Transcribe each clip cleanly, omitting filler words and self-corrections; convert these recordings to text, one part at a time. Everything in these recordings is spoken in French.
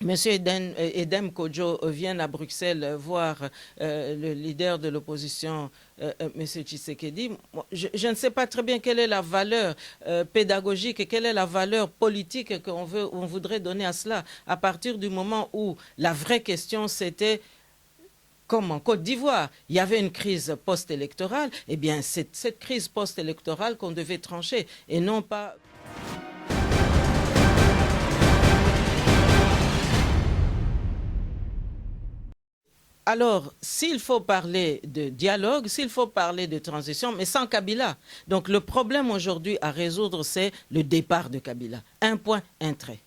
Monsieur Edem Kodjo vient à Bruxelles voir le leader de l'opposition, Monsieur Tshisekedi. Je ne sais pas très bien quelle est la valeur pédagogique et quelle est la valeur politique on voudrait donner à cela, à partir du moment où la vraie question c'était comme en Côte d'Ivoire, il y avait une crise post-électorale, eh bien c'est cette crise post-électorale qu'on devait trancher et non pas... Alors, s'il faut parler de dialogue, s'il faut parler de transition, mais sans Kabila. Donc le problème aujourd'hui à résoudre, c'est le départ de Kabila. Un point, un trait.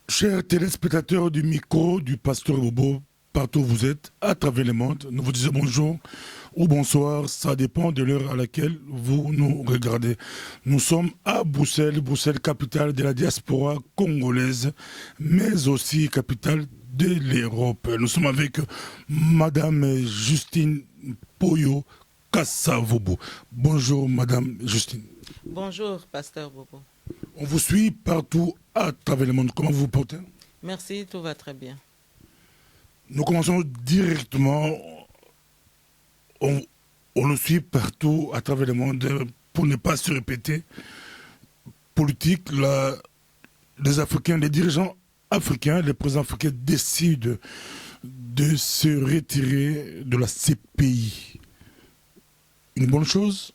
Chers téléspectateurs du micro du Pasteur Bobo, partout où vous êtes, à travers le monde, nous vous disons bonjour ou bonsoir, ça dépend de l'heure à laquelle vous nous regardez. Nous sommes à Bruxelles, Bruxelles, capitale de la diaspora congolaise, mais aussi capitale de l'Europe. Nous sommes avec Madame Justine Poyo Kassavobo. Bonjour Madame Justine. Bonjour Pasteur Bobo. On vous suit partout à travers le monde. Comment vous vous portez? Merci, tout va très bien. Nous commençons directement. On le suit partout à travers le monde pour ne pas se répéter. Politique, les Africains, les dirigeants africains, les présidents africains décident de se retirer de la CPI. Une bonne chose?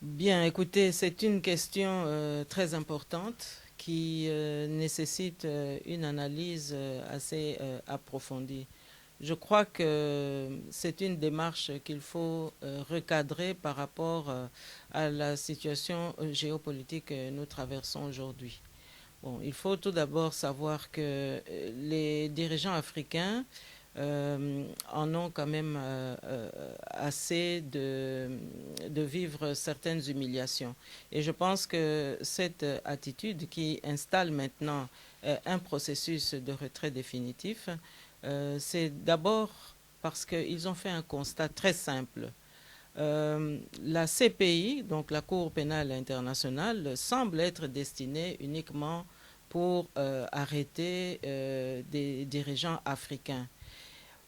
Bien, écoutez, c'est une question très importante qui nécessite une analyse assez approfondie. Je crois que c'est une démarche qu'il faut recadrer par rapport à la situation géopolitique que nous traversons aujourd'hui. Bon, il faut tout d'abord savoir que les dirigeants africains en ont quand même assez de vivre certaines humiliations. Et je pense que cette attitude qui installe maintenant un processus de retrait définitif, c'est d'abord parce qu'ils ont fait un constat très simple. La CPI, donc la Cour pénale internationale, semble être destinée uniquement pour arrêter des dirigeants africains.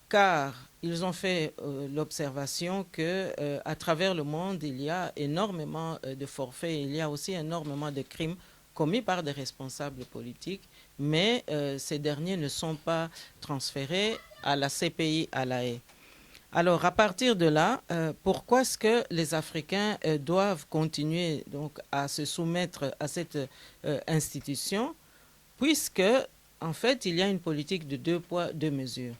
Car ils ont fait l'observation que à travers le monde, il y a énormément de forfaits, il y a aussi énormément de crimes commis par des responsables politiques, mais ces derniers ne sont pas transférés à la CPI à La Haye. Alors, à partir de là, pourquoi est-ce que les Africains doivent continuer donc, à se soumettre à cette institution, puisque, en fait, il y a une politique de 2 poids, 2 mesures.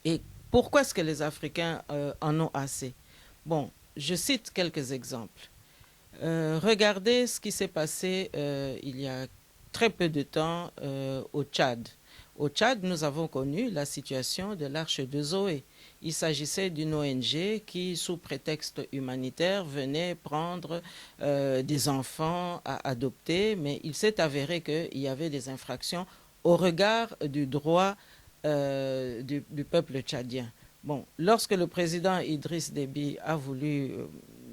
Et pourquoi est-ce que les Africains en ont assez? Bon, je cite quelques exemples. Regardez ce qui s'est passé il y a très peu de temps au Tchad. Au Tchad, nous avons connu la situation de l'Arche de Zoé. Il s'agissait d'une ONG qui, sous prétexte humanitaire, venait prendre des enfants à adopter, mais il s'est avéré qu'il y avait des infractions au regard du droit du peuple tchadien. Bon, lorsque le président Idriss Déby a voulu,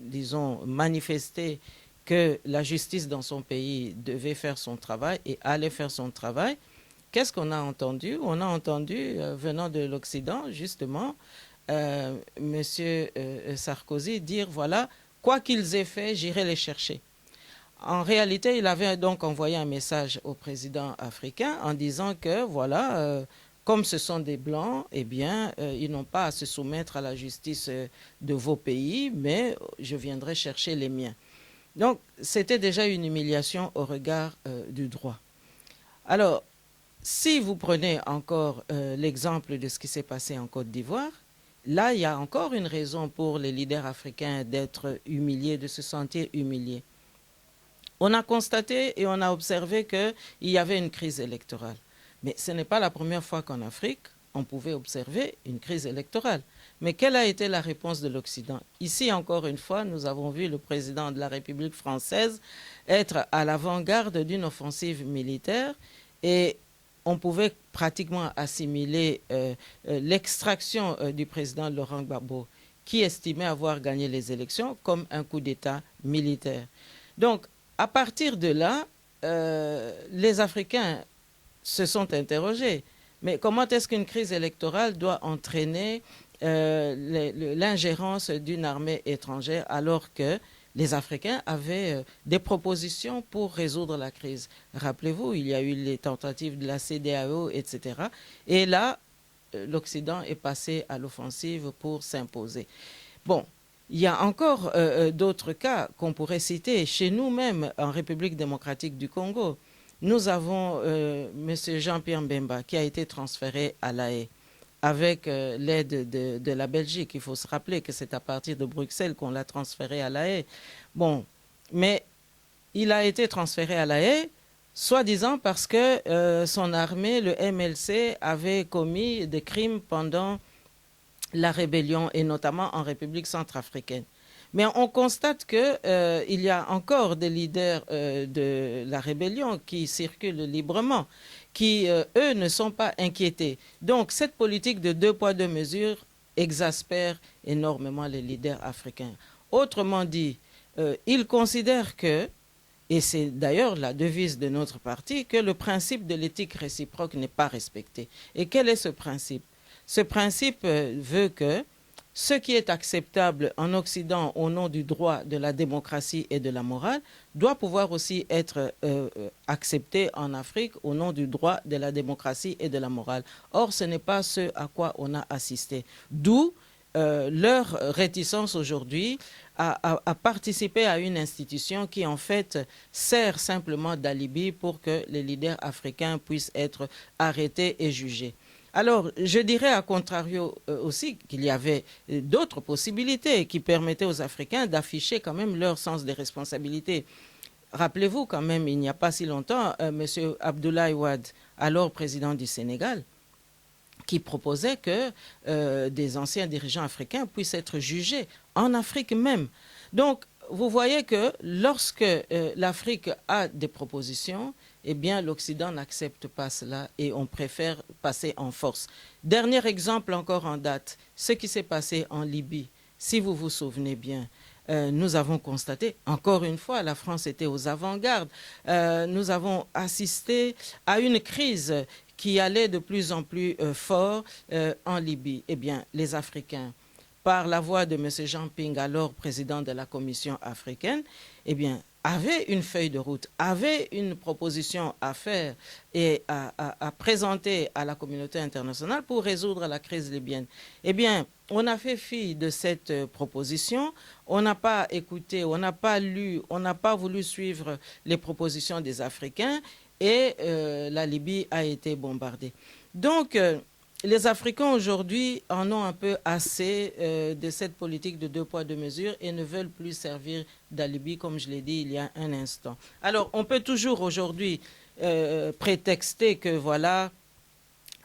disons, manifester que la justice dans son pays devait faire son travail et allait faire son travail, qu'est-ce qu'on a entendu? On a entendu, venant de l'Occident, justement, M. Sarkozy dire, voilà, quoi qu'ils aient fait, j'irai les chercher. En réalité, il avait donc envoyé un message au président africain en disant que, voilà, comme ce sont des Blancs, eh bien, ils n'ont pas à se soumettre à la justice de vos pays, mais je viendrai chercher les miens. Donc, c'était déjà une humiliation au regard du droit. Alors, si vous prenez encore l'exemple de ce qui s'est passé en Côte d'Ivoire, là, il y a encore une raison pour les leaders africains d'être humiliés, de se sentir humiliés. On a constaté et on a observé qu'il y avait une crise électorale. Mais ce n'est pas la première fois qu'en Afrique, on pouvait observer une crise électorale. Mais quelle a été la réponse de l'Occident? Ici, encore une fois, nous avons vu le président de la République française être à l'avant-garde d'une offensive militaire et on pouvait pratiquement assimiler l'extraction du président Laurent Gbagbo, qui estimait avoir gagné les élections comme un coup d'État militaire. Donc, à partir de là, les Africains se sont interrogés. Mais comment est-ce qu'une crise électorale doit entraîner l'ingérence d'une armée étrangère alors que les Africains avaient des propositions pour résoudre la crise? Rappelez-vous, il y a eu les tentatives de la CEDEAO, etc. Et là, l'Occident est passé à l'offensive pour s'imposer. Bon, il y a encore d'autres cas qu'on pourrait citer. Chez nous-mêmes, en République démocratique du Congo, nous avons M. Jean-Pierre Mbemba qui a été transféré à La Haye avec l'aide de la Belgique. Il faut se rappeler que c'est à partir de Bruxelles qu'on l'a transféré à La Haye. Bon, mais il a été transféré à La Haye, soi-disant parce que son armée, le MLC, avait commis des crimes pendant la rébellion, et notamment en République centrafricaine. Mais on constate qu'il y a encore des leaders de la rébellion qui circulent librement, qui, eux, ne sont pas inquiétés. Donc, cette politique de 2 poids 2 mesures exaspère énormément les leaders africains. Autrement dit, ils considèrent que, et c'est d'ailleurs la devise de notre parti, que le principe de l'éthique réciproque n'est pas respecté. Et quel est ce principe? Ce principe veut que ce qui est acceptable en Occident au nom du droit, de la démocratie et de la morale doit pouvoir aussi être accepté en Afrique au nom du droit, de la démocratie et de la morale. Or, ce n'est pas ce à quoi on a assisté. D'où leur réticence aujourd'hui à participer à une institution qui en fait sert simplement d'alibi pour que les leaders africains puissent être arrêtés et jugés. Alors, je dirais à contrario aussi qu'il y avait d'autres possibilités qui permettaient aux Africains d'afficher quand même leur sens des responsabilités. Rappelez-vous quand même, il n'y a pas si longtemps, M. Abdoulaye Wade, alors président du Sénégal, qui proposait que des anciens dirigeants africains puissent être jugés en Afrique même. Donc, vous voyez que lorsque l'Afrique a des propositions, eh bien, l'Occident n'accepte pas cela et on préfère passer en force. Dernier exemple encore en date, ce qui s'est passé en Libye. Si vous vous souvenez bien, nous avons constaté, encore une fois, la France était aux avant-gardes. Nous avons assisté à une crise qui allait de plus en plus fort en Libye. Eh bien, les Africains, par la voix de M. Jean Ping, alors président de la Commission africaine, eh bien, avait une feuille de route, avait une proposition à faire et à présenter à la communauté internationale pour résoudre la crise libyenne. Eh bien, on a fait fi de cette proposition, on n'a pas écouté, on n'a pas lu, on n'a pas voulu suivre les propositions des Africains et la Libye a été bombardée. Donc, les Africains aujourd'hui en ont un peu assez de cette politique de 2 poids 2 mesures et ne veulent plus servir d'alibi, comme je l'ai dit il y a un instant. Alors, on peut toujours aujourd'hui prétexter que voilà,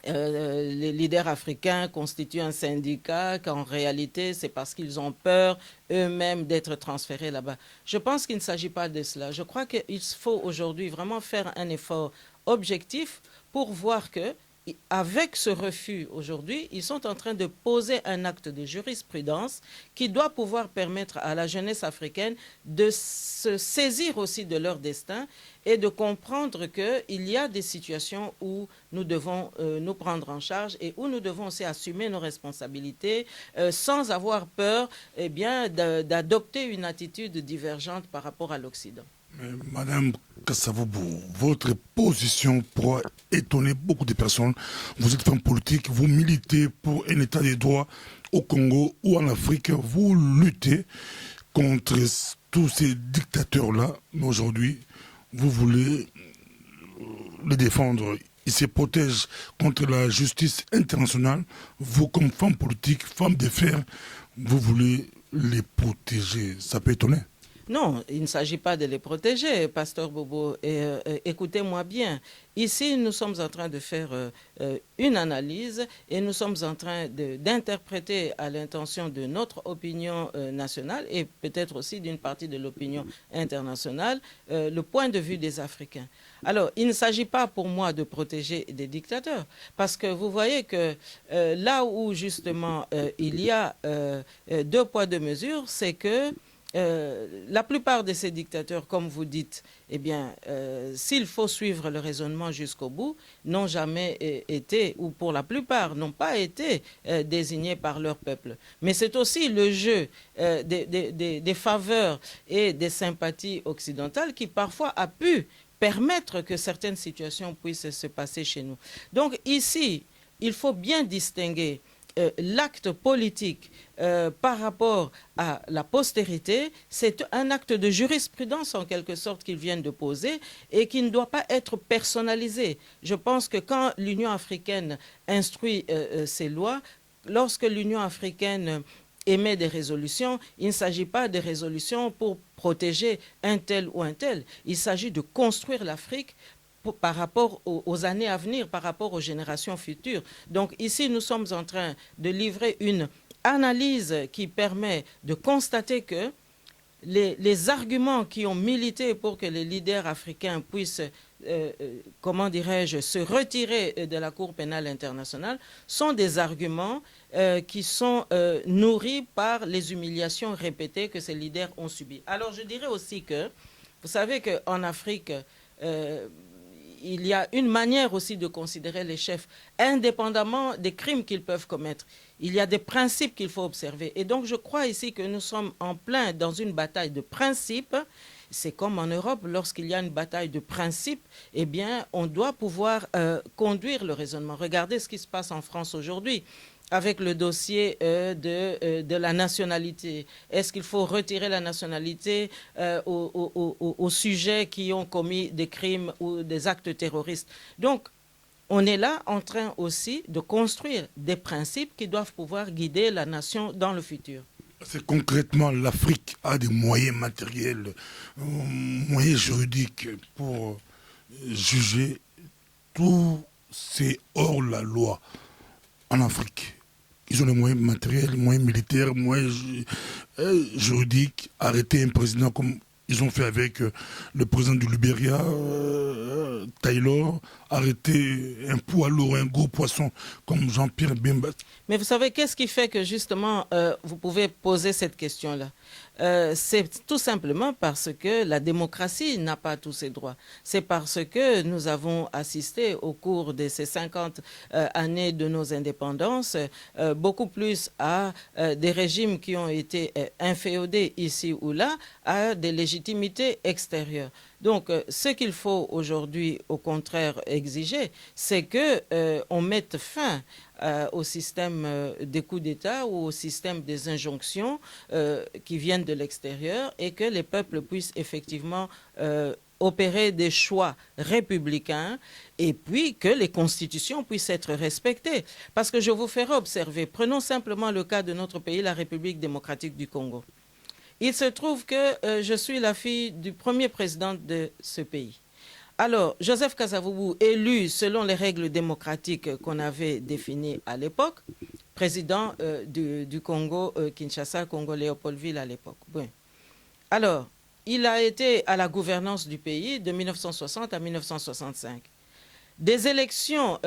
les leaders africains constituent un syndicat, qu'en réalité, c'est parce qu'ils ont peur eux-mêmes d'être transférés là-bas. Je pense qu'il ne s'agit pas de cela. Je crois qu'il faut aujourd'hui vraiment faire un effort objectif pour voir que avec ce refus aujourd'hui, ils sont en train de poser un acte de jurisprudence qui doit pouvoir permettre à la jeunesse africaine de se saisir aussi de leur destin et de comprendre qu'il y a des situations où nous devons nous prendre en charge et où nous devons aussi assumer nos responsabilités sans avoir peur d'adopter une attitude divergente par rapport à l'Occident. Madame Kassavoubou, votre position pourra étonner beaucoup de personnes. Vous êtes femme politique, vous militez pour un état de droit au Congo ou en Afrique. Vous luttez contre tous ces dictateurs-là. Mais aujourd'hui, vous voulez les défendre. Ils se protègent contre la justice internationale. Vous, comme femme politique, femme de fer, vous voulez les protéger. Ça peut étonner. Non, il ne s'agit pas de les protéger, Pasteur Bobo. Écoutez-moi bien. Ici, nous sommes en train de faire une analyse et nous sommes en train d'interpréter à l'intention de notre opinion nationale et peut-être aussi d'une partie de l'opinion internationale le point de vue des Africains. Alors, il ne s'agit pas pour moi de protéger des dictateurs parce que vous voyez que là où justement il y a deux poids, deux mesures, c'est que la plupart de ces dictateurs, comme vous dites, eh bien, s'il faut suivre le raisonnement jusqu'au bout, n'ont jamais été, ou pour la plupart, n'ont pas été désignés par leur peuple. Mais c'est aussi le jeu des faveurs et des sympathies occidentales qui parfois a pu permettre que certaines situations puissent se passer chez nous. Donc ici, il faut bien distinguer l'acte politique par rapport à la postérité, c'est un acte de jurisprudence en quelque sorte qu'ils viennent de poser et qui ne doit pas être personnalisé. Je pense que quand l'Union africaine instruit ses lois, lorsque l'Union africaine émet des résolutions, il ne s'agit pas de résolutions pour protéger un tel ou un tel. Il s'agit de construire l'Afrique par rapport aux années à venir, par rapport aux générations futures. Donc ici, nous sommes en train de livrer une analyse qui permet de constater que les arguments qui ont milité pour que les leaders africains puissent, comment dirais-je, se retirer de la Cour pénale internationale sont des arguments qui sont nourris par les humiliations répétées que ces leaders ont subies. Alors je dirais aussi que, vous savez qu'en Afrique, il y a une manière aussi de considérer les chefs, indépendamment des crimes qu'ils peuvent commettre. Il y a des principes qu'il faut observer. Et donc, je crois ici que nous sommes en plein dans une bataille de principes. C'est comme en Europe, lorsqu'il y a une bataille de principes, eh bien, on doit pouvoir conduire le raisonnement. Regardez ce qui se passe en France aujourd'hui avec le dossier de la nationalité. Est-ce qu'il faut retirer la nationalité aux sujets qui ont commis des crimes ou des actes terroristes? Donc, on est là en train aussi de construire des principes qui doivent pouvoir guider la nation dans le futur. C'est concrètement, l'Afrique a des moyens matériels, moyens juridiques pour juger tous ces hors la loi en Afrique. Ils ont les moyens matériels, moyens militaires, moyens juridiques. Arrêter un président comme ils ont fait avec le président du Libéria, Taylor, arrêter un poids lourd, un gros poisson comme Jean-Pierre Bemba. Mais vous savez, qu'est-ce qui fait que justement vous pouvez poser cette question-là? C'est tout simplement parce que la démocratie n'a pas tous ses droits. C'est parce que nous avons assisté au cours de ces 50 années de nos indépendances beaucoup plus à des régimes qui ont été inféodés ici ou là, à des légitimités extérieures. Donc, ce qu'il faut aujourd'hui, au contraire, exiger, c'est qu'on mette fin au système des coups d'État ou au système des injonctions qui viennent de l'extérieur et que les peuples puissent effectivement opérer des choix républicains et puis que les constitutions puissent être respectées. Parce que je vous ferai observer, prenons simplement le cas de notre pays, la République démocratique du Congo. Il se trouve que je suis la fille du premier président de ce pays. Alors, Joseph Kasavubu, élu selon les règles démocratiques qu'on avait définies à l'époque, président du Congo, Kinshasa, Congo Léopoldville à l'époque. Bon. Alors, il a été à la gouvernance du pays de 1960 à 1965. Des élections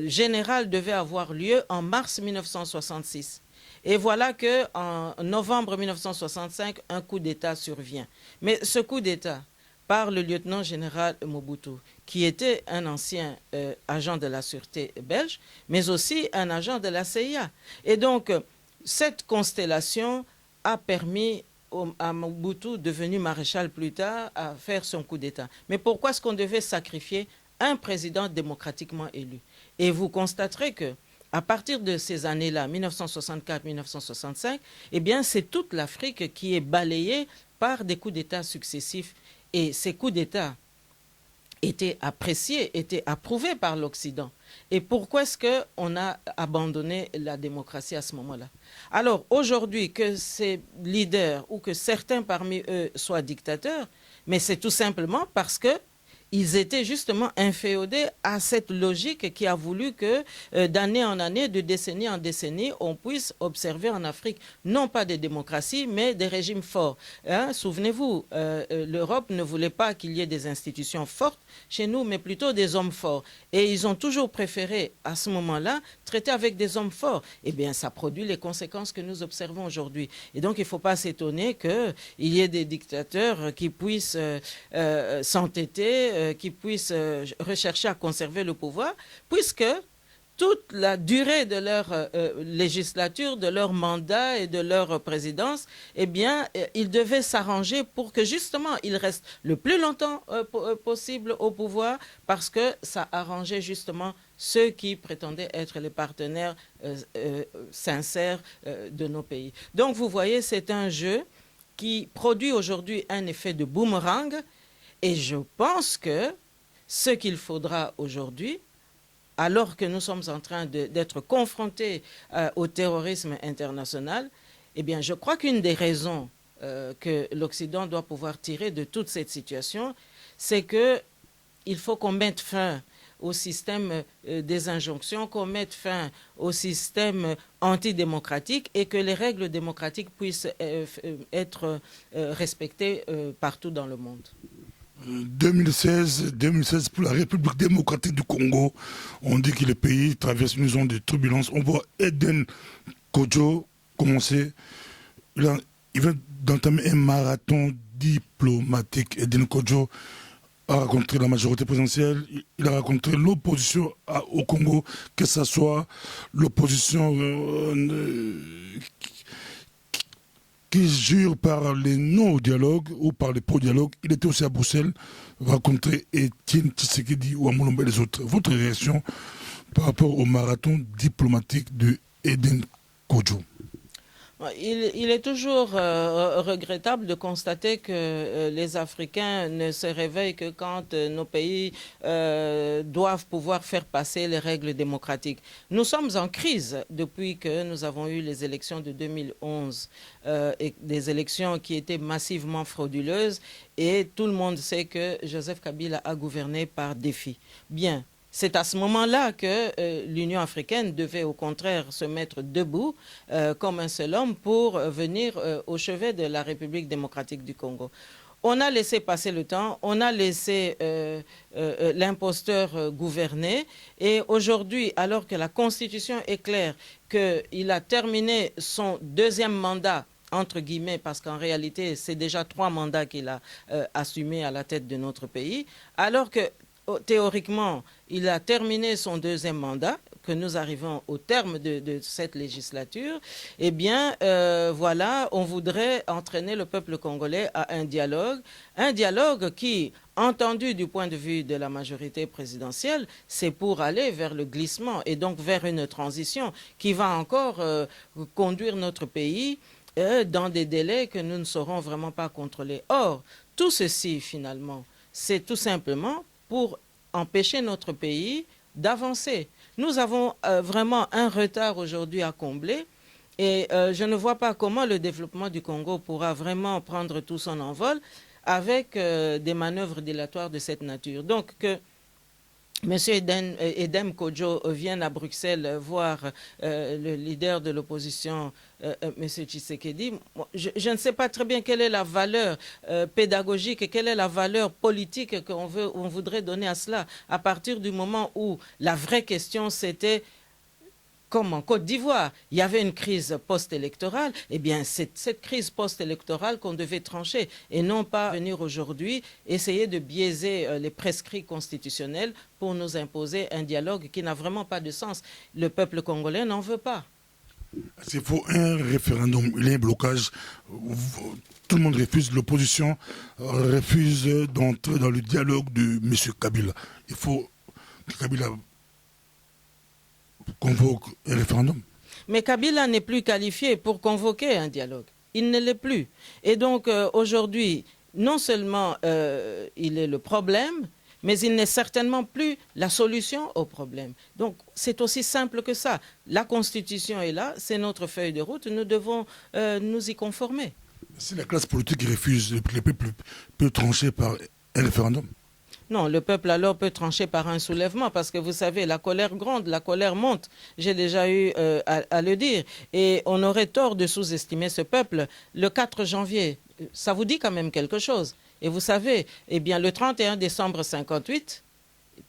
générales devaient avoir lieu en mars 1966. Et voilà qu'en novembre 1965, un coup d'État survient. Mais ce coup d'État, par le lieutenant-général Mobutu, qui était un ancien agent de la sûreté belge, mais aussi un agent de la CIA. Et donc, cette constellation a permis à Mobutu, devenu maréchal plus tard, à faire son coup d'État. Mais pourquoi est-ce qu'on devait sacrifier un président démocratiquement élu? Et vous constaterez que à partir de ces années-là, 1964-1965, eh bien, c'est toute l'Afrique qui est balayée par des coups d'État successifs. Et ces coups d'État était apprécié, était approuvé par l'Occident. Et pourquoi est-ce qu'on a abandonné la démocratie à ce moment-là? Alors aujourd'hui, que ces leaders ou que certains parmi eux soient dictateurs, mais c'est tout simplement parce que ils étaient justement inféodés à cette logique qui a voulu que d'année en année, de décennie en décennie, on puisse observer en Afrique non pas des démocraties, mais des régimes forts. Hein, souvenez-vous, l'Europe ne voulait pas qu'il y ait des institutions fortes chez nous, mais plutôt des hommes forts. Et ils ont toujours préféré, à ce moment-là, traiter avec des hommes forts. Eh bien, ça produit les conséquences que nous observons aujourd'hui. Et donc, il ne faut pas s'étonner qu'il y ait des dictateurs qui puissent s'entêter, qui puissent rechercher à conserver le pouvoir, puisque toute la durée de leur législature, de leur mandat et de leur présidence, eh bien, ils devaient s'arranger pour que justement ils restent le plus longtemps possible au pouvoir, parce que ça arrangeait justement ceux qui prétendaient être les partenaires sincères de nos pays. Donc vous voyez, c'est un jeu qui produit aujourd'hui un effet de boomerang. Et je pense que ce qu'il faudra aujourd'hui, alors que nous sommes en train d'être confrontés au terrorisme international, eh bien, je crois qu'une des raisons que l'Occident doit pouvoir tirer de toute cette situation, c'est qu'il faut qu'on mette fin au système des injonctions, qu'on mette fin au système antidémocratique et que les règles démocratiques puissent être respectées partout dans le monde. 2016 pour la République démocratique du Congo. On dit que le pays traverse une zone de turbulence. On voit Eden Kodjo commencer. Il vient d'entamer un marathon diplomatique. Eden Kodjo a rencontré la majorité présidentielle, il a rencontré l'opposition au Congo, que ce soit l'opposition qui jure par les non-dialogues ou par les pro-dialogues. Il était aussi à Bruxelles, rencontrer Étienne Tshisekedi ou Amolomba et les autres. Votre réaction par rapport au marathon diplomatique de Eden Kodjo? Il est toujours regrettable de constater que les Africains ne se réveillent que quand nos pays doivent pouvoir faire passer les règles démocratiques. Nous sommes en crise depuis que nous avons eu les élections de 2011, et des élections qui étaient massivement frauduleuses, et tout le monde sait que Joseph Kabila a gouverné par défi. Bien. C'est à ce moment-là que l'Union africaine devait au contraire se mettre debout comme un seul homme pour venir au chevet de la République démocratique du Congo. On a laissé passer le temps, on a laissé l'imposteur gouverner, et aujourd'hui, alors que la Constitution est claire qu'il a terminé son deuxième mandat, entre guillemets, parce qu'en réalité, c'est déjà 3 mandats qu'il a assumés à la tête de notre pays, alors que théoriquement, il a terminé son deuxième mandat, que nous arrivons au terme de cette législature, eh bien, voilà, on voudrait entraîner le peuple congolais à un dialogue qui, entendu du point de vue de la majorité présidentielle, c'est pour aller vers le glissement et donc vers une transition qui va encore conduire notre pays dans des délais que nous ne saurons vraiment pas contrôler. Or, tout ceci, finalement, c'est tout simplement pour empêcher notre pays d'avancer. Nous avons vraiment un retard aujourd'hui à combler, et je ne vois pas comment le développement du Congo pourra vraiment prendre tout son envol avec des manœuvres dilatoires de cette nature. Donc que M. Eden Kodjo vienne à Bruxelles voir le leader de l'opposition, M. Tshisekedi. Je ne sais pas très bien quelle est la valeur pédagogique et quelle est la valeur politique qu'on voudrait donner à cela, à partir du moment où la vraie question c'était: comme en Côte d'Ivoire, il y avait une crise post-électorale, eh bien c'est cette crise post-électorale qu'on devait trancher et non pas venir aujourd'hui essayer de biaiser les prescrits constitutionnels pour nous imposer un dialogue qui n'a vraiment pas de sens. Le peuple congolais n'en veut pas. Il faut un référendum, il y a un blocage, tout le monde refuse, l'opposition refuse d'entrer dans le dialogue de M. Kabila. Il faut que Kabila convoque un référendum. Mais Kabila n'est plus qualifié pour convoquer un dialogue. Il ne l'est plus. Et donc aujourd'hui, non seulement il est le problème, mais il n'est certainement plus la solution au problème. Donc c'est aussi simple que ça. La Constitution est là, c'est notre feuille de route, nous devons nous y conformer. Si la classe politique refuse, le peuple peut trancher par un référendum. Non, le peuple alors peut trancher par un soulèvement parce que vous savez, la colère gronde, la colère monte. J'ai déjà eu à le dire. Et on aurait tort de sous-estimer ce peuple. Le 4 janvier, ça vous dit quand même quelque chose. Et vous savez, eh bien, le 31 décembre 58,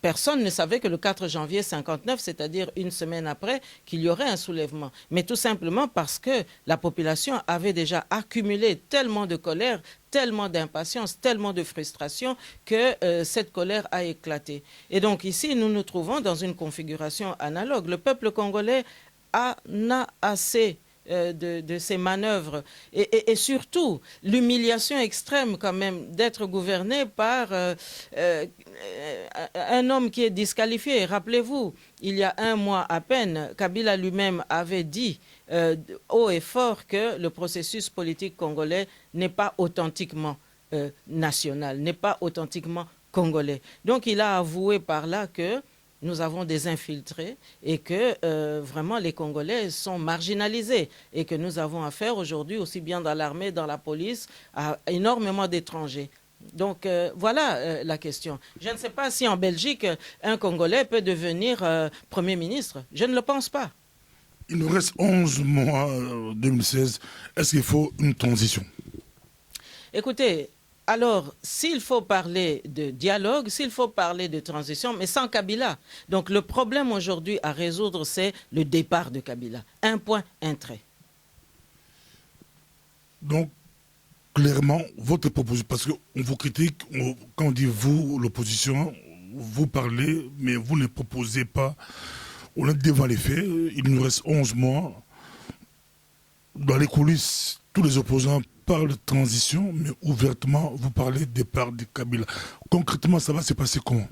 personne ne savait que le 4 janvier 59, c'est-à-dire une semaine après, qu'il y aurait un soulèvement. Mais tout simplement parce que la population avait déjà accumulé tellement de colère, tellement d'impatience, tellement de frustration que cette colère a éclaté. Et donc ici, nous nous trouvons dans une configuration analogue. Le peuple congolais en a assez de ces manœuvres et surtout l'humiliation extrême quand même d'être gouverné par un homme qui est disqualifié. Rappelez-vous, il y a un mois à peine, Kabila lui-même avait dit haut et fort que le processus politique congolais n'est pas authentiquement national, n'est pas authentiquement congolais. Donc il a avoué par là que nous avons des infiltrés et que vraiment les Congolais sont marginalisés et que nous avons affaire aujourd'hui, aussi bien dans l'armée, dans la police, à énormément d'étrangers. Donc voilà la question. Je ne sais pas si en Belgique, un Congolais peut devenir Premier ministre. Je ne le pense pas. Il nous reste 11 mois 2016. Est-ce qu'il faut une transition? Écoutez, alors, s'il faut parler de dialogue, s'il faut parler de transition, mais sans Kabila. Donc, le problème aujourd'hui à résoudre, c'est le départ de Kabila. Un point, un trait. Donc, clairement, votre proposition, parce qu'on vous critique, quand on dit vous, l'opposition, vous parlez, mais vous ne proposez pas. On est devant les faits, il nous reste 11 mois. Dans les coulisses, tous les opposants parlent de transition, mais ouvertement, vous parlez de départ de Kabila. Concrètement, ça va se passer comment?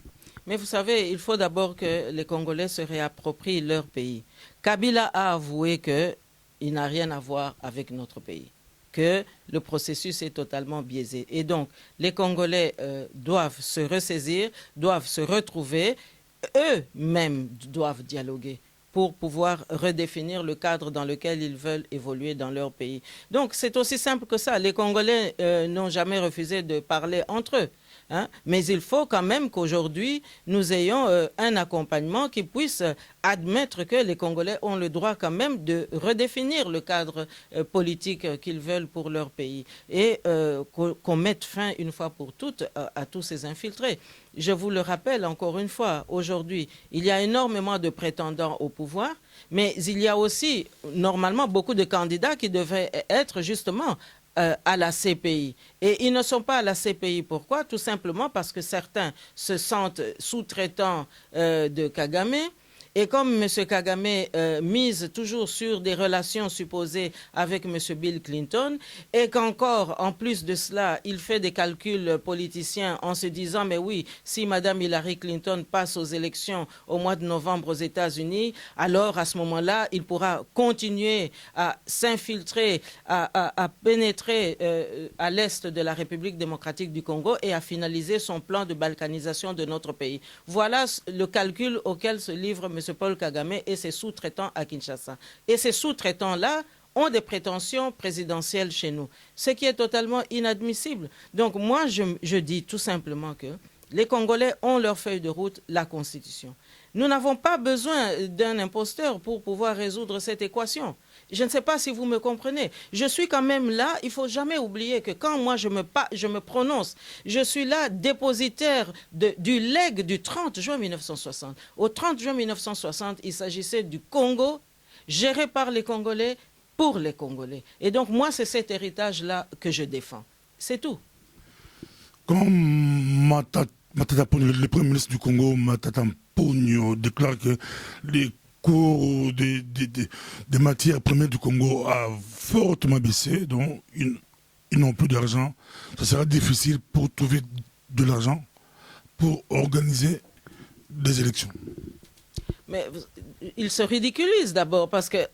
Mais vous savez, il faut d'abord que les Congolais se réapproprient leur pays. Kabila a avoué qu'il n'a rien à voir avec notre pays, que le processus est totalement biaisé. Et donc, les Congolais doivent se ressaisir, doivent se retrouver, eux-mêmes doivent dialoguer pour pouvoir redéfinir le cadre dans lequel ils veulent évoluer dans leur pays. Donc c'est aussi simple que ça. Les Congolais n'ont jamais refusé de parler entre eux. Hein? Mais il faut quand même qu'aujourd'hui, nous ayons un accompagnement qui puisse admettre que les Congolais ont le droit quand même de redéfinir le cadre politique qu'ils veulent pour leur pays et qu'on mette fin une fois pour toutes à tous ces infiltrés. Je vous le rappelle encore une fois, aujourd'hui, il y a énormément de prétendants au pouvoir, mais il y a aussi normalement beaucoup de candidats qui devraient être justement à la CPI. Et ils ne sont pas à la CPI. Pourquoi? Tout simplement parce que certains se sentent sous-traitants de Kagame. Et comme M. Kagame mise toujours sur des relations supposées avec M. Bill Clinton, et qu'encore, en plus de cela, il fait des calculs politiciens en se disant, mais oui, si Mme Hillary Clinton passe aux élections au mois de novembre aux États-Unis, alors à ce moment-là, il pourra continuer à s'infiltrer, à pénétrer à l'est de la République démocratique du Congo et à finaliser son plan de balkanisation de notre pays. Voilà le calcul auquel se livre M. Paul Kagame et ses sous-traitants à Kinshasa. Et ces sous-traitants-là ont des prétentions présidentielles chez nous, ce qui est totalement inadmissible. Donc moi, je dis tout simplement que les Congolais ont leur feuille de route, la Constitution. Nous n'avons pas besoin d'un imposteur pour pouvoir résoudre cette équation. Je ne sais pas si vous me comprenez. Je suis quand même là, il ne faut jamais oublier que quand moi je me prononce, je suis là dépositaire du legs du 30 juin 1960. Au 30 juin 1960, il s'agissait du Congo, géré par les Congolais, pour les Congolais. Et donc moi, c'est cet héritage-là que je défends. C'est tout. Quand le Premier ministre du Congo, Matata Ponyo, déclare que les cours des matières premières du Congo a fortement baissé, donc ils n'ont plus d'argent. Ça sera difficile pour trouver de l'argent pour organiser des élections. Mais il se ridiculise d'abord parce que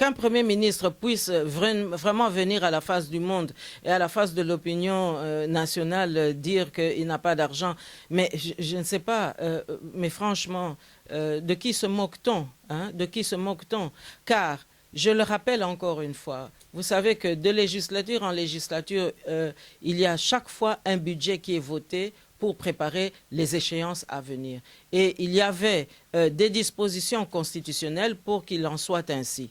qu'un Premier ministre puisse vraiment venir à la face du monde et à la face de l'opinion nationale dire qu'il n'a pas d'argent. Mais je ne sais pas, mais franchement, de qui se moque-t-on, hein? De qui se moque-t-on? Car, je le rappelle encore une fois, vous savez que de législature en législature, il y a chaque fois un budget qui est voté pour préparer les échéances à venir. Et il y avait des dispositions constitutionnelles pour qu'il en soit ainsi.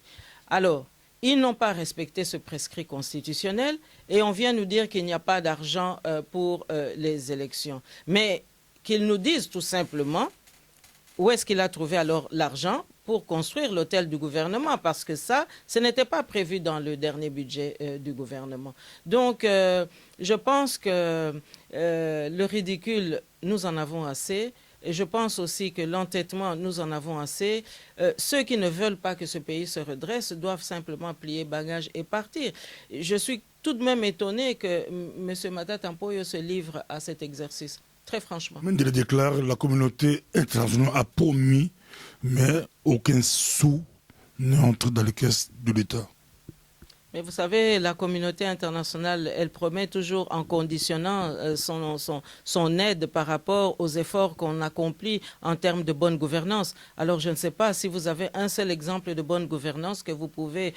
Alors, ils n'ont pas respecté ce prescrit constitutionnel et on vient nous dire qu'il n'y a pas d'argent pour les élections. Mais qu'ils nous disent tout simplement où est-ce qu'il a trouvé alors l'argent pour construire l'hôtel du gouvernement, parce que ça, ce n'était pas prévu dans le dernier budget du gouvernement. Donc, je pense que le ridicule, nous en avons assez. Et je pense aussi que l'entêtement, nous en avons assez. Ceux qui ne veulent pas que ce pays se redresse doivent simplement plier bagages et partir. Je suis tout de même étonné que M. Matata Mpoyo se livre à cet exercice, très franchement. Mendele déclare la communauté internationale a promis, mais aucun sou n'entre dans les caisses de l'État. Mais vous savez, la communauté internationale, elle promet toujours en conditionnant son aide par rapport aux efforts qu'on accomplit en termes de bonne gouvernance. Alors, je ne sais pas si vous avez un seul exemple de bonne gouvernance que vous pouvez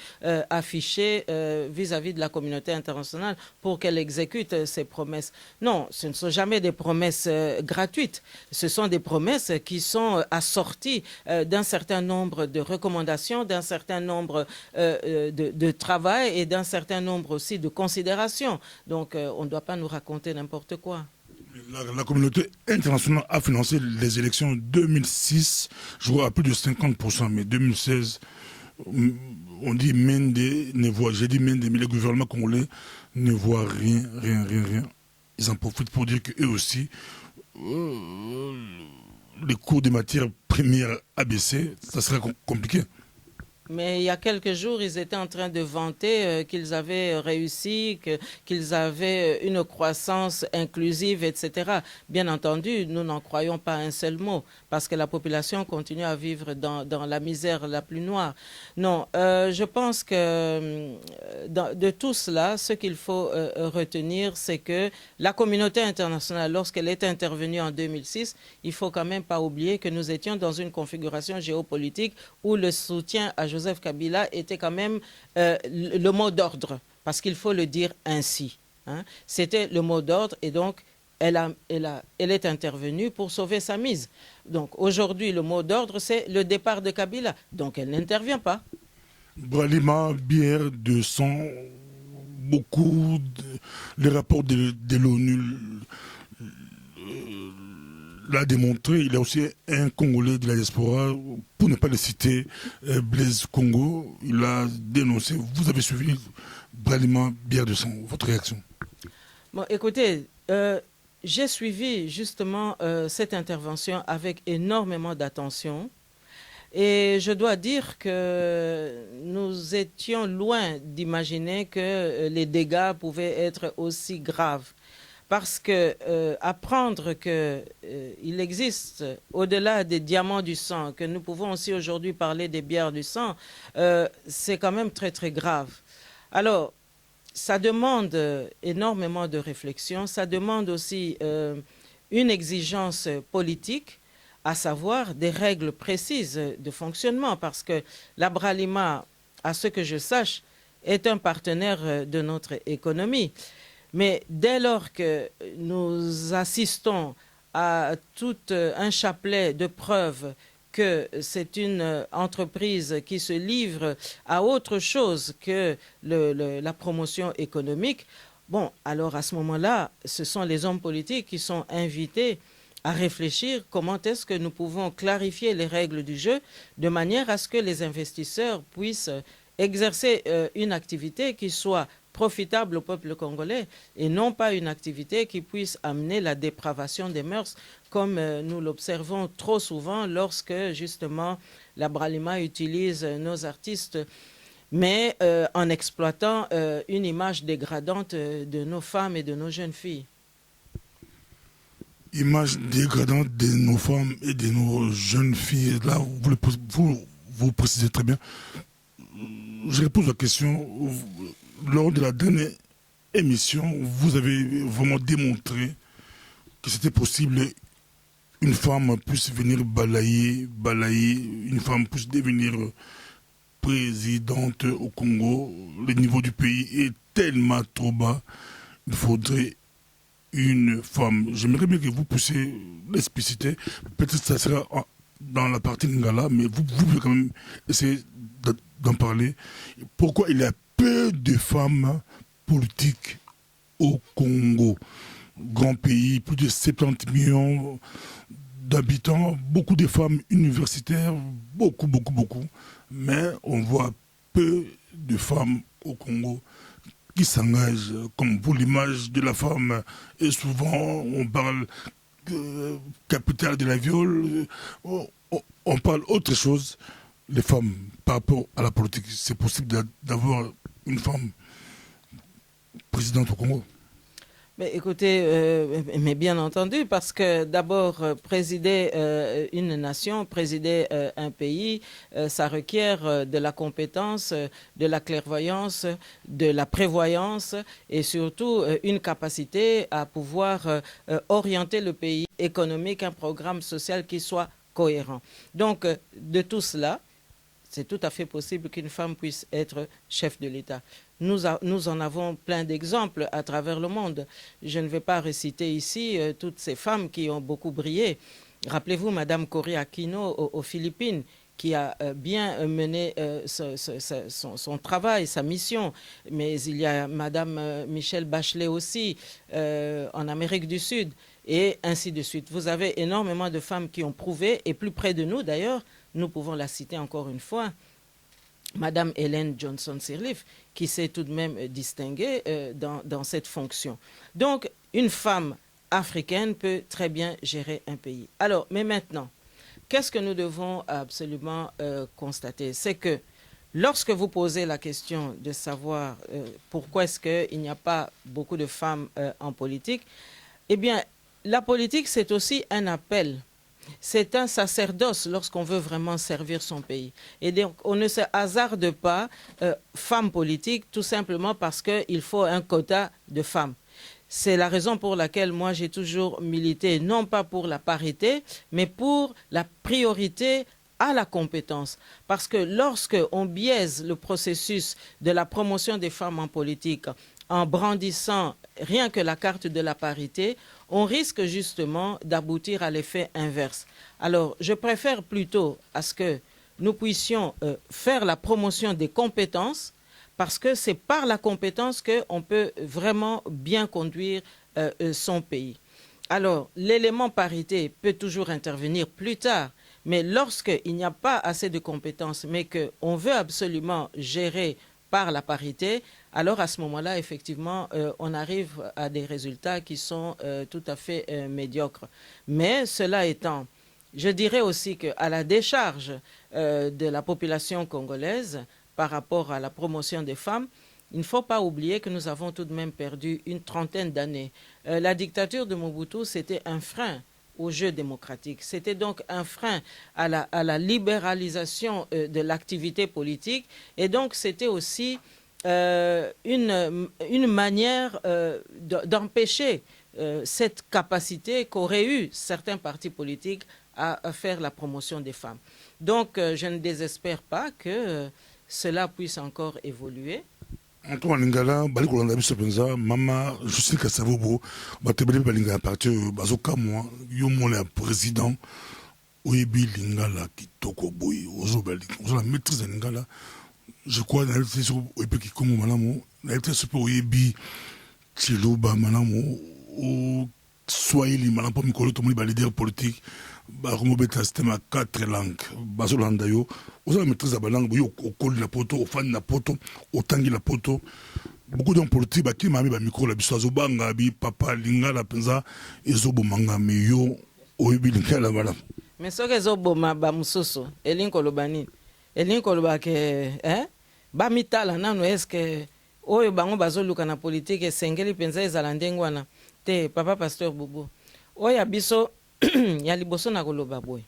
afficher vis-à-vis de la communauté internationale pour qu'elle exécute ses promesses. Non, ce ne sont jamais des promesses gratuites. Ce sont des promesses qui sont assorties d'un certain nombre de recommandations, d'un certain nombre de travail et d'un certain nombre aussi de considérations. Donc, on ne doit pas nous raconter n'importe quoi. La communauté internationale a financé les élections 2006, je vois à plus de 50%, mais 2016, on dit Mende ne voit, j'ai dit Mende, mais les gouvernements congolais ne voient rien. Ils en profitent pour dire qu'eux aussi, les coûts des matières premières a baissé, ça serait compliqué. Mais il y a quelques jours, ils étaient en train de vanter qu'ils avaient réussi, qu'ils avaient une croissance inclusive, etc. Bien entendu, nous n'en croyons pas un seul mot, parce que la population continue à vivre dans la misère la plus noire. Non, je pense que de tout cela, ce qu'il faut retenir, c'est que la communauté internationale, lorsqu'elle est intervenue en 2006, il ne faut quand même pas oublier que nous étions dans une configuration géopolitique où le soutien à Joseph Kabila était quand même le mot d'ordre, parce qu'il faut le dire ainsi. Hein. C'était le mot d'ordre et donc elle est intervenue pour sauver sa mise. Donc aujourd'hui, le mot d'ordre, c'est le départ de Kabila. Donc elle n'intervient pas. Bralima, bière de sang, beaucoup, les rapports de l'ONU l'a démontré. Il y a aussi un Congolais de la diaspora, pour ne pas le citer, Blaise Congo, il a dénoncé. Vous avez suivi Bralima, bière de sang, votre réaction? Bon, écoutez, j'ai suivi justement cette intervention avec énormément d'attention. Et je dois dire que nous étions loin d'imaginer que les dégâts pouvaient être aussi graves. Parce que apprendre qu'il existe, au-delà des diamants du sang, que nous pouvons aussi aujourd'hui parler des bières du sang, c'est quand même très très grave. Alors, ça demande énormément de réflexion, ça demande aussi une exigence politique, à savoir des règles précises de fonctionnement, parce que la Bralima, à ce que je sache, est un partenaire de notre économie. Mais dès lors que nous assistons à tout un chapelet de preuves que c'est une entreprise qui se livre à autre chose que la promotion économique, bon, alors à ce moment-là, ce sont les hommes politiques qui sont invités à réfléchir comment est-ce que nous pouvons clarifier les règles du jeu de manière à ce que les investisseurs puissent exercer une activité qui soit profitable au peuple congolais et non pas une activité qui puisse amener la dépravation des mœurs comme nous l'observons trop souvent lorsque justement la Bralima utilise nos artistes mais en exploitant une image dégradante de nos femmes et de nos jeunes filles. Image dégradante de nos femmes et de nos jeunes filles, là vous précisez très bien. je repose la question. Lors de la dernière émission, vous avez vraiment démontré que c'était possible une femme puisse venir balayer, une femme puisse devenir présidente au Congo. Le niveau du pays est tellement trop bas. Il faudrait une femme. J'aimerais bien que vous puissiez l'expliciter. Peut-être que ça sera dans la partie Ngala, mais vous pouvez quand même essayer d'en parler. Pourquoi il y a peu de femmes politiques au Congo? Grand pays, plus de 70 millions d'habitants, beaucoup de femmes universitaires, beaucoup. Mais on voit peu de femmes au Congo qui s'engagent, comme pour l'image de la femme. Et souvent, on parle capitale de la viol, on parle autre chose. Les femmes, par rapport à la politique, c'est possible d'avoir une femme présidente au Congo? Mais écoutez, mais bien entendu, parce que d'abord, présider une nation, présider un pays, ça requiert de la compétence, de la clairvoyance, de la prévoyance et surtout une capacité à pouvoir orienter le pays économique, un programme social qui soit cohérent. Donc, de tout cela, c'est tout à fait possible qu'une femme puisse être chef de l'État. Nous en avons plein d'exemples à travers le monde. Je ne vais pas réciter ici toutes ces femmes qui ont beaucoup brillé. Rappelez-vous Madame Cory Aquino aux Philippines, qui a bien mené son travail, sa mission. Mais il y a Madame Michelle Bachelet aussi, en Amérique du Sud, et ainsi de suite. Vous avez énormément de femmes qui ont prouvé, et plus près de nous d'ailleurs, nous pouvons la citer encore une fois, Madame Hélène Johnson Sirleaf, qui s'est tout de même distinguée dans cette fonction. Donc, une femme africaine peut très bien gérer un pays. Alors, mais maintenant, qu'est-ce que nous devons absolument constater? C'est que lorsque vous posez la question de savoir pourquoi est-ce qu'il n'y a pas beaucoup de femmes en politique, eh bien, la politique, c'est aussi un appel. C'est un sacerdoce lorsqu'on veut vraiment servir son pays. Et donc, on ne se hasarde pas femme politique tout simplement parce qu'il faut un quota de femmes. C'est la raison pour laquelle moi j'ai toujours milité, non pas pour la parité, mais pour la priorité à la compétence. Parce que lorsque on biaise le processus de la promotion des femmes en politique en brandissant rien que la carte de la parité, on risque justement d'aboutir à l'effet inverse. Alors, je préfère plutôt à ce que nous puissions faire la promotion des compétences, parce que c'est par la compétence qu'on peut vraiment bien conduire son pays. Alors, l'élément parité peut toujours intervenir plus tard, mais lorsqu'il n'y a pas assez de compétences, mais qu'on veut absolument gérer par la parité, alors à ce moment-là, effectivement, on arrive à des résultats qui sont tout à fait médiocres. Mais cela étant, je dirais aussi qu'à la décharge de la population congolaise par rapport à la promotion des femmes, il ne faut pas oublier que nous avons tout de même perdu une trentaine d'années. La dictature de Mobutu, c'était un frein au jeu démocratique. C'était donc un frein à la libéralisation de l'activité politique. Et donc, c'était aussi une manière d'empêcher cette capacité qu'auraient eu certains partis politiques à faire la promotion des femmes. Donc, je ne désespère pas que cela puisse encore évoluer. Antoine Lingala, bali kolanda biso penza, mama Justine Kasavubu, batebele balinga parti bazoka moi, yo mona président, oyebi Lingala kitoko boy, ozo bali, ozo la maîtrise Lingala. Je crois dans l'été sur oyebi kikongo malamu, dans l'été sur oyebi Chiluba malamu, ou Swahili malamu pour mikolo tomoni ba leader politique. Baromo beta système à 4 langues. Bazolanda yo, ozo la maîtrise ba langue, yo okoli la poto, ofani la poto, otangi la poto. Beaucoup d'hommes politiques qui m'a mis ba micro la biso azobanga bi papa Lingala penza ezobo manga me yo oyebi Lingala voilà. Mais ce que ezoboma ba musoso, elinko lobani. Elinko lobake ba mitala nanu eske oyo bango bazoluka na politique esengeli penza ezala ndengwana te papa pasteur Bobo. Oya biso ya liboso na koloba boy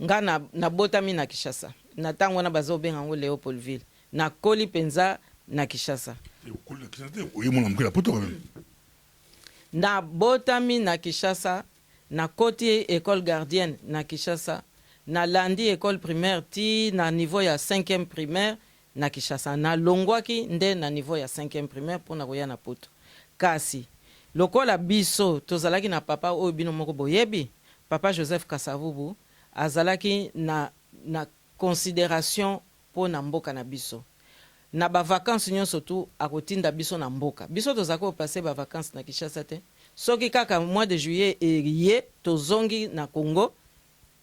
nga na botami na Kinshasa na tango na bazo benga ngo Léopoldville na koli penza na Kinshasa na botami na Kinshasa na koti école gardienne na Kinshasa na landi école primaire ti na niveau ya 5e primaire na Kinshasa na longwaki nde na niveau ya 5e primaire pona koya na poto kasi lokola biso tozalaki na papa oyo bino moko boyebi papa Joseph Kasavubu azalaki na considération pona mboka na biso na ba vacances nyonso tu akotinda biso na mboka biso tozako passer ba vacances na Kinshasa te soki kaka mois de juillet ye tozongi na Congo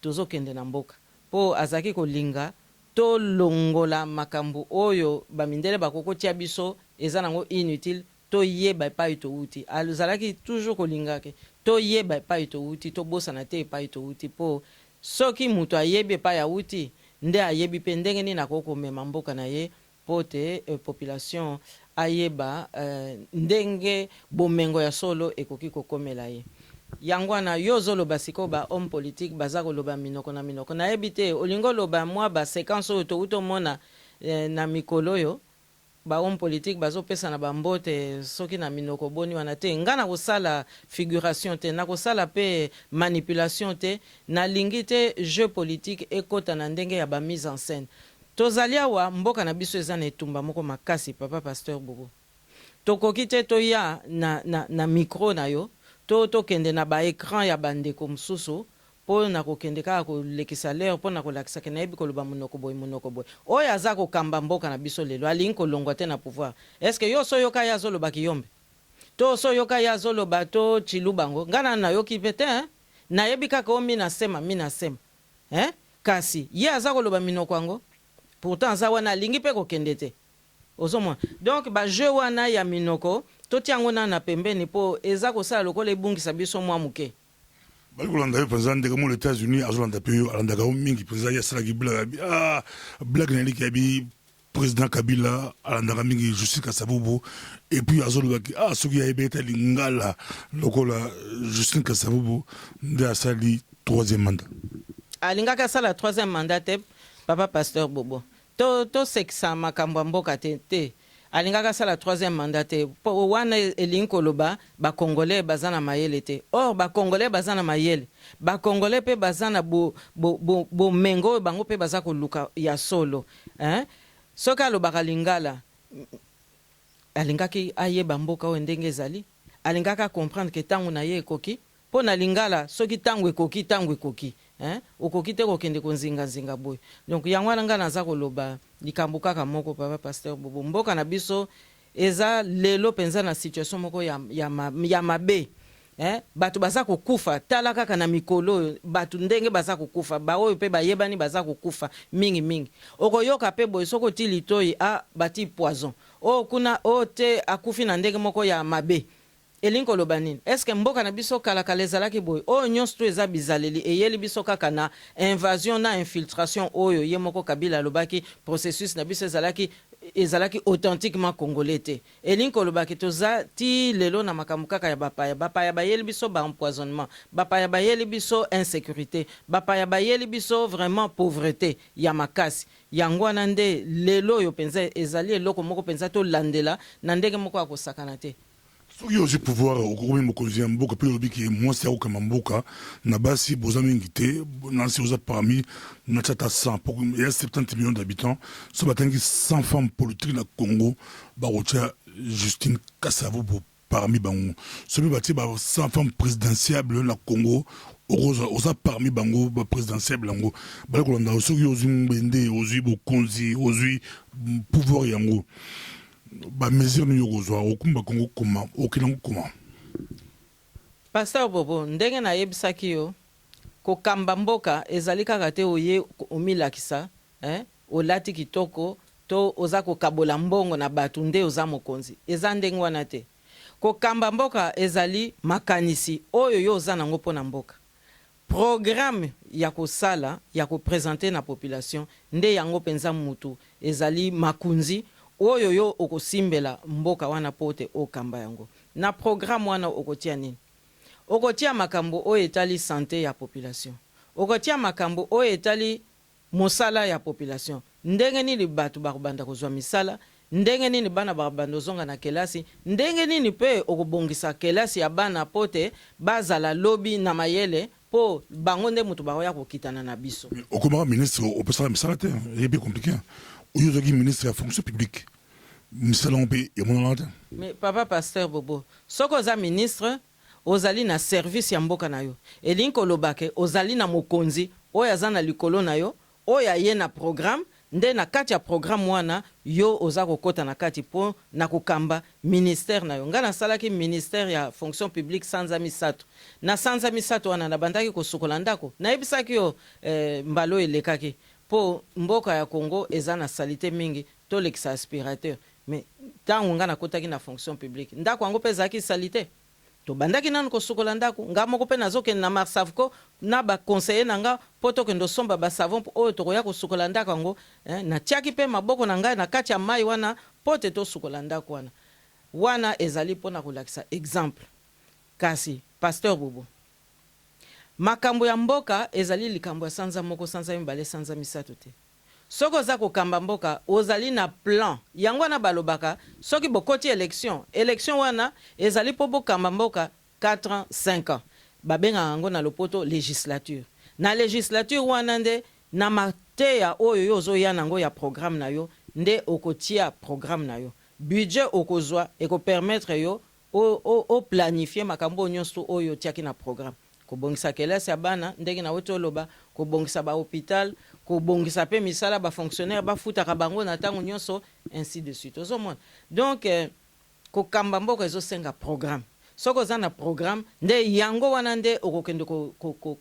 tozokende na mboka po azaki kolinga to longola makambo oyo bamindele bakokotia biso eza nango inutile to yeba epai touti azalaki toujours kolingaki to yeba epai touti to bosana te epai touti po soki mutu ayebi epai auti nde ayebi mpe ndenge nini akokomema mboka na ye po te population ayeba ndenge bomengo ya solo ekoki kokomela ye yango wana yo ozoloba siko ba homme politique baza koloba minoko na minoko nayebi te olingo loba mwa ba séquence oyo touti omona na mikolo oyo ba homme politique bazopesa na bambote soki na minoko boni wana te nga na kosala figuration te na kosala pe manipulation te nalingi te jeu politique ekota na ndenge ya ba mise en scène tozali awa mboka na biso eza na etumba moko makasi papa pasteur Bobo tokoki te toya na micro na yo tokende na ba écran ya bandeko mosusu po na kokende kaka kolekisa lere po na kolakisa ke nayebi koloba monoko boy oyo aza kokamba mboka na biso lelo alingi kolongwa te na pouvoir est-ce que yo so yoka ya azoloba kiyombe to so yoka ya azoloba to chilubango ngana na yoki pe te nayebi kaka o minasema kasi ye aza koloba minoko yango pourtant aza wana alingi pe kokende te ozomwa donc ba jeu wana ya minoko totiango na pembeni po eza kosala lokola ebungisa biso mwa muke bali kolanda yo mpenza ndenge mo les États-Unis azolanda mpe yo alandaka yo mingi mpenza ye asalaki blague na eliki yabi président Kabila alandaka mingi Justice Kasavubu et puis azolobaki soki ayebi ete lingala lokola Justice Kasavubu nde asali 3e mandat alingaka asala 3e mandat te papa pasteur Bobo to sekisa makambo ya mboka te alingaka sala 3e mandat te po wana elingi koloba bakongolais baza na mayele te or bakongolais baza na mayele bakongolais mpe baza na bomengo oyo bango mpe baza koluka ya solo soki alobaka lingala alingaki ayeba mboka oyo ndenge ezali alingaka comprendre ke ntango na ye ekoki mpo na lingala soki ntango ekoki okoki te kokende konzinga boye donc yango wana nga naza koloba likambo kaka moko papa pasteur Bobo mboka na biso eza lelo penza na situation moko ya mabe bato baza kokufa tala kaka na mikolo bato ndenge baza kokufa baoyo pe bayebani baza kokufa mingi okoyoka pe boye soko ti litoi bati poison kuna te akufi na ndenge moko ya mabe elingi koloba nini eske mboka na biso kala ezalaki boye oyo nyonso to eza bizaleli eyeli biso kaka na invasion na infiltration oyo ye moko Kabila alobaki processus na biso ezalaki authentiquement congolais te elingi kolobaki toza ti lelo na makambo kaka ya bapaya bayeli biso empoisonnement bapaya bayeli biso insécurité bapaya bayeli biso vraiment pauvreté ya makasi yango wana nde lelo oyo penza ezali eloko moko penza tolandela na ndenge moko ya kosakana te soki ozi pouvoir okokomi mokonzi ya mboka mpe olobi ke mwasi akokama mboka na basi boza mingi te nansi oza parmi natia ata 100 ya 70 millions d'habitants so batangi 100 femmes politiques na Congo bakotia Justine Kasavubu parmi bango soki batie ba 100 femmes présidentiables na Congo oza parmi bango baprésidentiable yango bali kolanda soki ozwi mbende ozwi bokonzi ozwi pouvoir yango ba mesure ni yokozwa okumba Kongo koma okilango koma pasteur Bobo ndenge na yebisaki yo kokamba mboka ezali kaka te oye omilakisa olati kitoko to oza kokabola mbongo na bato nde oza mokonzi eza ndenge wana te kokamba mboka ezali makanisi oyo yo oza nango mpona mboka programme ya kosala ya kopresente na population nde yango penza mutu ezali makunzi oyo yo okosimbela mboka wana pote okamba yango na programme wana okotia nini okotia makambo oyo etali santé ya population okotia makambo oyo etali mosala ya population ndenge nini bato bakobanda kozwa misala ndenge nini bana bakobanda ozonga na kelasi ndenge nini mpe okobongisa kelasi ya bana po te bazala lobi na mayele po bango nde moto bakoya kokitana na biso. Okomaka ministre opesaka misala te eyebi compliqué oyo ozwaki ministre ya fonction publique misala ngo mpe emonana te. Mais papa pasteur Bobo soki oza ministre ozali na service ya mboka na yo elingi koloba ke ozali na mokonzi oyo aza na likolo na yo oyo aye na programme nde na kati ya programme wana yo oza kokota na kati po na kokamba ministère na yo. Nga nasalaki ministère ya fonction publique sanza misato na sanza misato wana nabandaki kosukola ndako nayebisaki yo mbalo elekaki po mboka ya Congo eza na salite mingi tolekisa aspirateur mais ntango nga nakotaki na fonction publique ndako yango mpe ezalaki salite tobandaki nanu kosukola ndako nga moko mpe nazokende na Marsavco na baconseiller na nga mpo tokende osomba basavon oyo tokoya kosukola ndako yango natiaki mpe maboko na ngai na kati ya mai wana mpo te tosukola ndako wana ezali mpona kolakisa exemple. Kasi pasteur Bobo makambo ya mboka ezali likambo ya sanza moko sanza mibale sanza misato te. Soki oza kokamba mboka ozali na plan yango wana balobaka soki bokoti élection wana ezali po bokamba mboka 4 ans 5 ans babenga yango na lopoto législature na législature wana nde na mateya oyo yo ozoya nango ya programme na yo nde okotia programme na yo budget okozwa ekopermettre yo o planifier makambo nyonso oyo tiaki na programme kobongisa kelasi ya bana ndenge na weto oloba kobongisa ba hôpital kobongisa pe misala ba fonctionnaire ba futaka bango na tango nyonso ainsi de suite ozomona donc kokamba mboka ezosenga programme soko za na programme nde yango wana nde okokende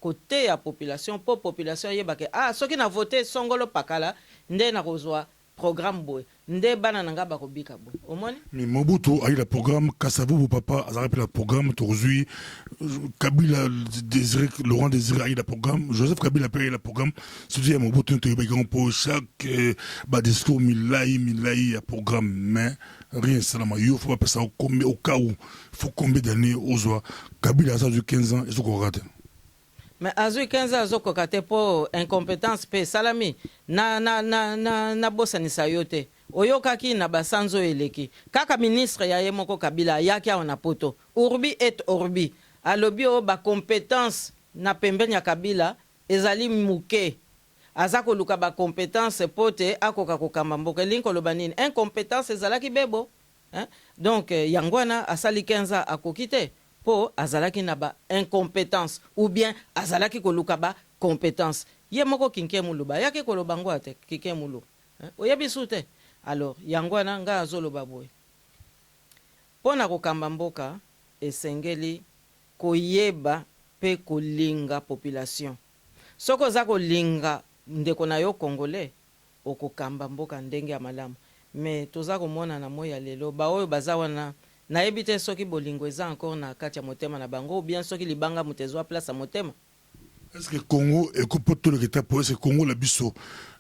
koteya population po population yebake soki na vote songolo pakala nde na kozwa programme boy nde bana nanga bakobika boy omoni mais Mobutu a eu le programme Kasavubu papa a rappelé le programme aujourd'hui Kabila Désiré Laurent Désiré a eu le programme Joseph Kabila a eu le programme c'est à Mobutu to yeba pour chaque discours milai a programme mais rien ça ma yo faut pas passer au cas où faut combien d'années aux Kabila a ça de 15 ans et ce qu'on rate. Mais azui 15 ans azokoka te po incompétence pe salami na bosanisa yo te oyokaki na basanzo eleki kaka ministre ya ye moko Kabila yaki awa na poto urbi et orbi alobi o ba compétence na pembeni ya Kabila ezali muke aza koluka ba compétence pote akoka kokamba mboka elingi koloba nini incompétence ezalaki bebo donc yangwana asali 15 ans akoki te po azalaki na ba incompétence ou bien azalaki koluka ba compétence ye moko kinke muluba yaki koloba ngo ate kinke mulu oyebi sute alors yangwana nga azoloba boye pona kokamba mboka esengeli koyeba pe kolinga population soko oza kolinga ndeko na yo congolais okokamba mboka ndenge ya malamu mais toza komona na moya lelo baoyo baza wana nayebi te soki bolingo eza encore na kati ya motema na bango ou bien soki libanga mutezwa place ya motema. Est-ce que Congo ekopoto le kita po est-ce que Congo la biso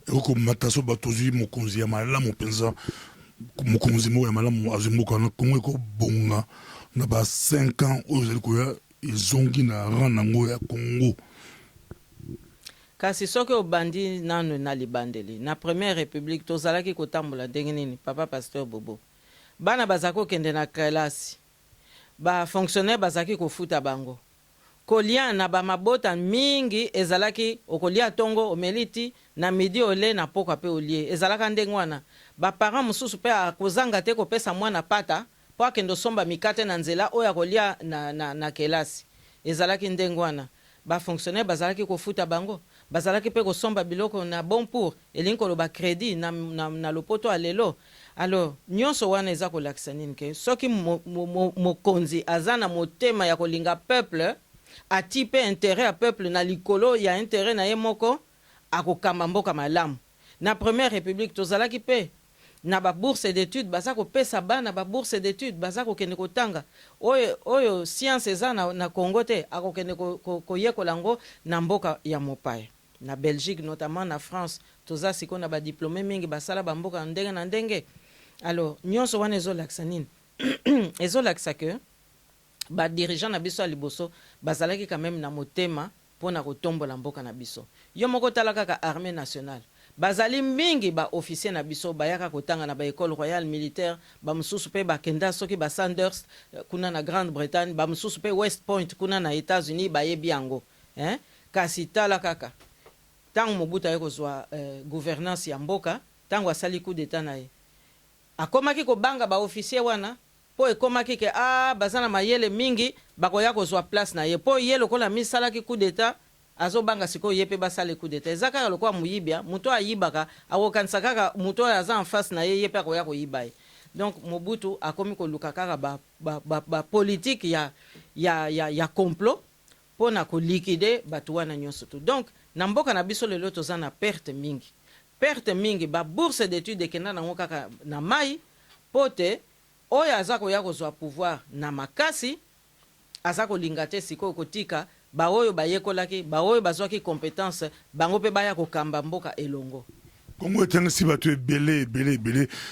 eko mataso batozi mokonzi ya malamu penza mokonzi mo ya malamu azimuka na Congo eko bonga na ba 5 ans oyo zali koya ezongi na ran nango ya Congo. Kasi soki obandi nanu na libandeli na première république tozalaki kotambola ndenge nini papa pasteur Bobo bana bazako kende na kelasi ba fonctionnaire bazaki kofuta bango kolia na ba mabota mingi ezalaki okolia tongo omeliti na midi ole na pokwa pe olie ezalaka ndenge wana ba parents mususu pe akozanga te kopesa mwana pata po akendo somba mikate na nzela oya kolia na kelasi ezalaki ndenge wana ba fonctionnaire bazalaki kofuta bango bazalaki pe kosomba biloko na bon pour elingi koloba crédit na lopoto alelo. Alors nyonso wana eza kolakisa nini ke soki mokonzi aza na motema ya kolinga peuple ati pe intérêt ya peuple na likolo ya intérêt na ye moko akokamba mboka malamu na première république tozalaki pe na ba bourse d'études baza kopesa bana ba bourse d'études baza kokende kotanga oyo science eza na Congo te akokende koyekola ngo na mboka ya mopaya na Belgique notamment na France toza siko na ba diplômé mingi basala ba mboka ndenge na ndenge. Alors nyonso wana ezolakisa nini ezolakisa que ba dirigeant na biso ya liboso bazalaki quand même na motema pona kotombola mboka na biso. Yo moko tala kaka armée nationale. Bazali mingi ba officier na biso bayaka kotanga na ba école royale militaire, ba mususu pe ba kenda soki ba Sandhurst kuna na Grande-Bretagne, ba mususu pe West Point kuna na États-Unis ba yebi yango. Kasi tala kaka. Tango Mobutu aye kozwa gouvernance ya mboka, tango asali coup d'état na ye. Akomaki kobanga ba officier wana, po ekomaki ke bazana mayele mingi bakoya kozwa place na ye. Po ye lokola misalaki coup d'état, azo banga siko yepe basale coup d'état. Ezaka lokwa muyibia, muto ayibaka, awokanisa kaka muto aza en face na ye yepe akoya koyiba ye. Donc Mobutu akomi koluka kaka ba politique ya complot pona ko liquider batu wana nyonso tu. Donc na mboka na biso lelo toza na perte mingi. Perte mingi ba bourse d'études ekenda nango kaka na mai pote oyo aza koya kozwa pouvoir na makasi aza kolinga te sikoyo kotika ba oyo bayekolaki ba oyo bazwaki compétence bango pe baya kokamba mboka elongo. Congo etangisi bato ebele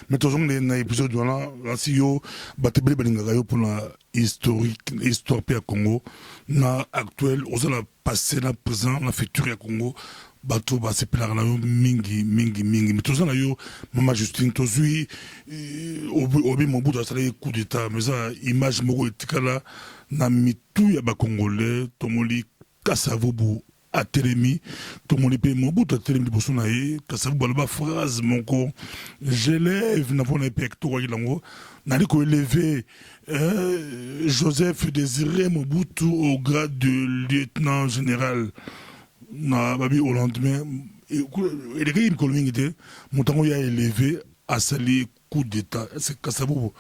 mais tozongi na épisode wana asi yo bato ebele balingaka yo mpona histoire mpe ya Congo na actuel ozala passé na présent na futur ya Congo bato basepelaka na yo mingi mais toza na yo mama Justine tozwi obi Mobutu asalaki coup d'état mais eza image moko etikala na mitu ya bakongolais tomoli Kasavubu atelemi tomoni pe Mobutu atelemi liboso na ye Kasavubu aloba phrase moko j'élève na mpona epe tokaki lango nali koéleve Joseph Désiré Mobutu au grade de lieutenant général na babi au lendemain elekaki mikolo mingi te moto yango ya élevé asali coup d'état Kasavubu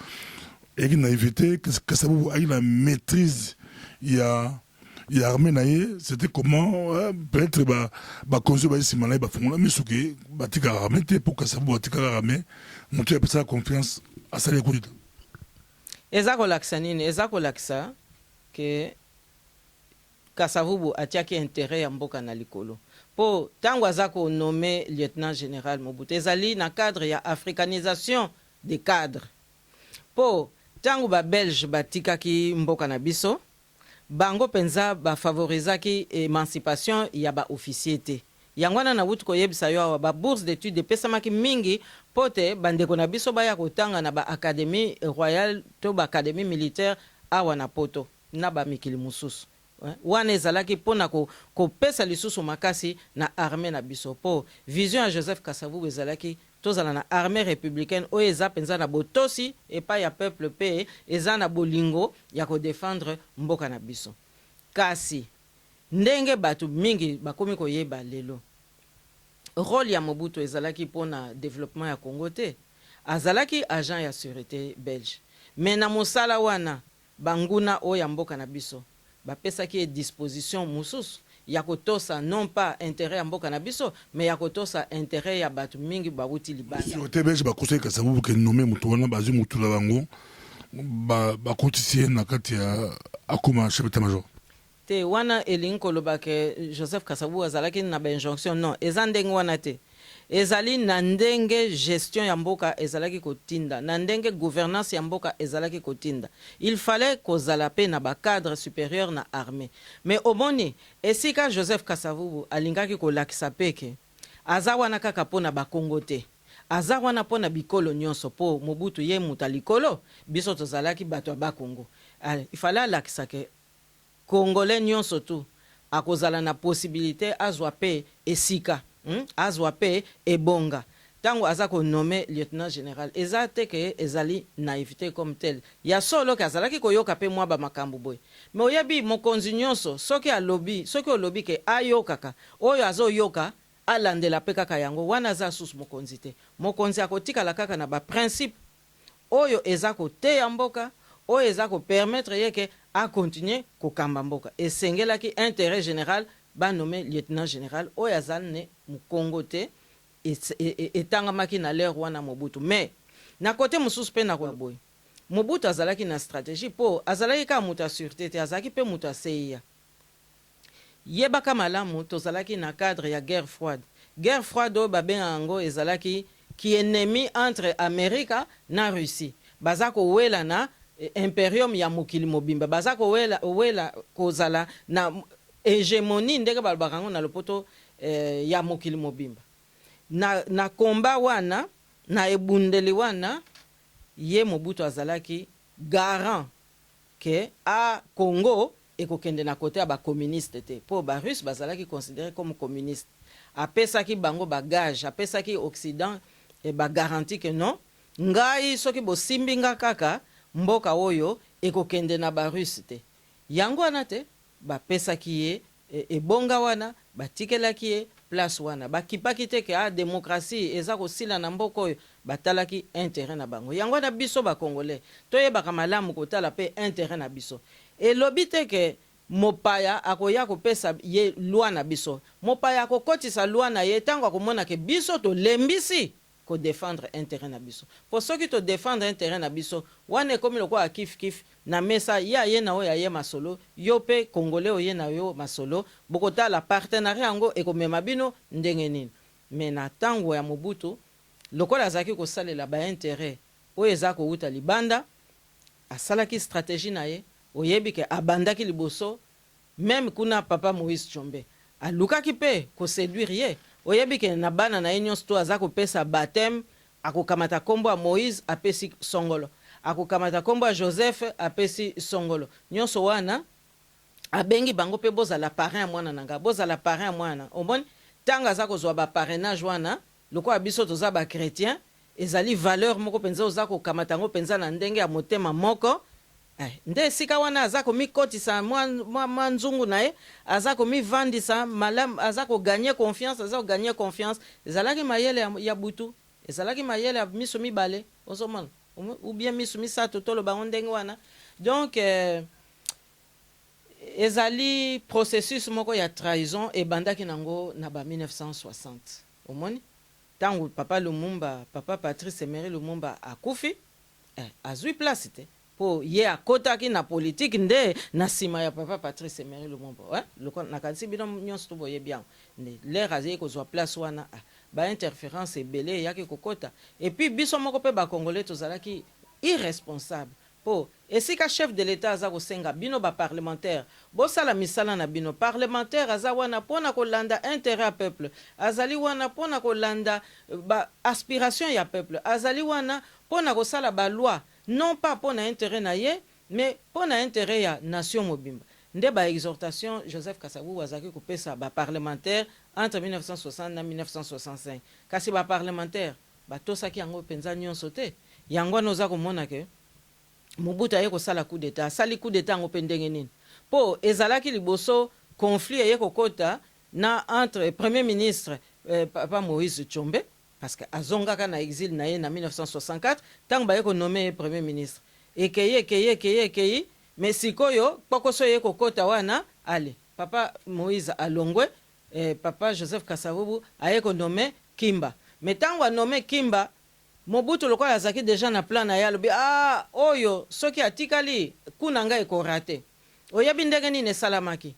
eyaki na évité Kasavubu ayaki na maîtrise ya armée naye c'était comment peut-être ba conseil ba sima na ba fongola misuki batika armée te pour Kasavubu batika armée moto ya pesa confiance asali coup d'état ezako laksa nini ezako laksa ke Kasavubu atiaki intérêt ya mboka na likolo po tango azako nommé lieutenant général Mobutu ezali na cadre ya africanisation des cadres po tango ba belge batikaki mboka na biso bango penza ba favorisaki émancipation ya ba officier te yango wana na wutu koyebisa yo awa ba bourse d'études epesamaki mingi pote bandeko na biso baya kotanga na ba académie royale to ba académie militaire awa na poto na ba mikili mususu wana ezalaki mpona kopesa lisusu makasi na armée na biso po vision ya Joseph Kasavubu ezalaki tozala na armée républicaine oyo eza penza na botosi epai ya peuple pe eza na bolingo ya kodefendre mboka na biso kasi ndenge bato mingi bakomi koyeba lelo rôle ya Mobutu ezalaki mpona développement ya Congo te azalaki agent ya sûreté belge mais na mosala wana banguna oyo ya mboka na biso bapesaki disposition mususu ya kotosa non pas intérêt ya mboka na biso mais ya kotosa intérêt ya bato mingi bawuti libanda sûreté belge bakosaki Kasavubu ke nommé moto wana bazwi motula bango bakotisi ye na kati ya akoma chef d'état-major te wana elingi koloba ke Joseph Kasavubu azalaki na bainjonction non eza ndenge wana te ezali na ndenge gestion ya mboka ezalaki kotinda na ndenge gouvernance ya mboka ezalaki kotinda il fallait kozala pe na bacadre supérieur na armée mais omoni esika Joseph Kasavubu alingaki kolakisa peke aza wana kaka mpona bakongo te aza wana mpona bikolo nyonso po Mobutu ye muta likolo biso tozalaki bato ya bakongo il fallait alakisa ke congolais nyonso tu akozala na possibilité azwa pe esika azwa pe ebonga tango aza konommé lieutenant général eza te ke ezali naïveté comme tel ya solo ke azalaki koyoka pe mwa bamakambo boye me oyebi mokonzi nyonso soki olobi ke ayokaka oyo azoyoka alandela pe kaka yango wana aza susu mokonzi te mokonzi akotikala kaka na baprincipe oyo eza koteya mboka oyo eza kopermettre ye ke akontinue kokamba mboka esengelaki intérêt général banommé lieutenant général oyo azali ne mokongo te etangamaki na lere wana Mobutu mais na kote mosusu mpe na boye Mobutu azalaki na stratégie po azalaki ka moto ya sûreté te azalaki mpe moto ya CIA yebaka malamu tozalaki na cadre ya guerre froide oyo babenga yango ezalaki ki ennemi entre Amerika na Russie baza kowela na imperium ya mokili mobimba baza kowela kozala na hégémonie ndenge balobaka yango na lopoto ya mokili mobimba na komba wana na ebundeli wana ye Mobutu azalaki garant que a Congo ekokende na côté ya communiste te po Russe bazalaki considéré comme communiste apesaki bango bagage apesaki Occident e garantie que non ngai soki bosimbi nga kaka mboka oyo ekokende na Russe te yango wana te bapesaki ye ebonga wana batikelaki ye place wana bakipaki te ke démocratie eza kosila na mboka oyo batalaki intérêt na bango yango na biso bakongolais toyebaka malamu kotala pe intérêt na biso elobi te ke mopaya akoya kopesa ye loi na biso mopaya akokotisa loi na ye ntango akomona ke biso tolembisi ko défendre intérêt na biso po soki to défendre intérêt na biso wana ekomi lokola kif na mesa ya ye na oyo aye masolo yo pe congolais oye na yo masolo bokotala partenariat yango ekomema bino ndenge nini me na ntango ya Mobutu lokola azalaki kosalela baintérêt oyo eza kouta libanda asalaki stratégie na ye oyebi ke abandaki liboso même kuna papa Moïse Tshombe alukaki pe koséduire ye oyebi ke na bana na ye nyonso to aza kopesa baptême akokamata kombo ya Moïse apesi songolo akokamata kombo ya Joseph apesi songolo nyonso wana abengi bango pe bozala parrain ya mwana nanga bozala parrain ya mwana omoni ntango aza kozwa baparrainage wana lokola biso toza bachrétien ezali valeur moko mpenza oza kokamata yango mpenza na ndenge ya motema moko nde esika wana aza komikotisa mwa nzungu na ye aza komivandisa malamu aza koganye confiance aza koganye confiance ezalaki mayele ya butu ezalaki mayele ya miso mibale ozomona ou bien miso misato tolobango ndenge wana donc ezali processus moko ya trahison ebandaki nango na ba 1960 omoni tango papa Patrice Emery Lumumba akufi azwi place te po ye akotaki na politique nde na sima ya papa Patrice Emery Lumumba nakanisi bino nyonso to boyebi yango nde lere azali kozwa place wana bainterférence ebele eyaki kokota et puis biso moko mpe bakongolais tozalaki irresponsable po esika chef de l'état aza kosenga bino baparlementaire bosala misala na bino parlementaire aza wana mpona kolanda intérêt ya peuple azali wana mpona kolanda aspiration ya peuple azali wana mpona kosala baloi non pas mpona intérêt na ye mais mpona intérêt ya nation mobimba nde exhortation Joseph Kasavubu azalaki kopesa baparlementaire entre 1960 na 1965 kasi baparlementaire batosaki yango mpenza nyonso te yango wana oza komona ke Mobutu aye kosala coup d'état asali coup d'état yango mpe ndenge nini po ezalaki liboso conflit eye kokota na entre premier ministre papa Moïse Tshombe parce que azongaka na exil na ye na 1964 ntango baye konome ye premier ministre ekei mais sikoyo pokoso ye kokota wana ale papa Moïse alongwe papa Joseph Kasavubu aye konome Kimba mais ntango anome Kimba Mobutu lokola azaki déjà na plan na ye alobi oyo soki atikali kuna ngai ekorate oyebi ndenge nini esalamaki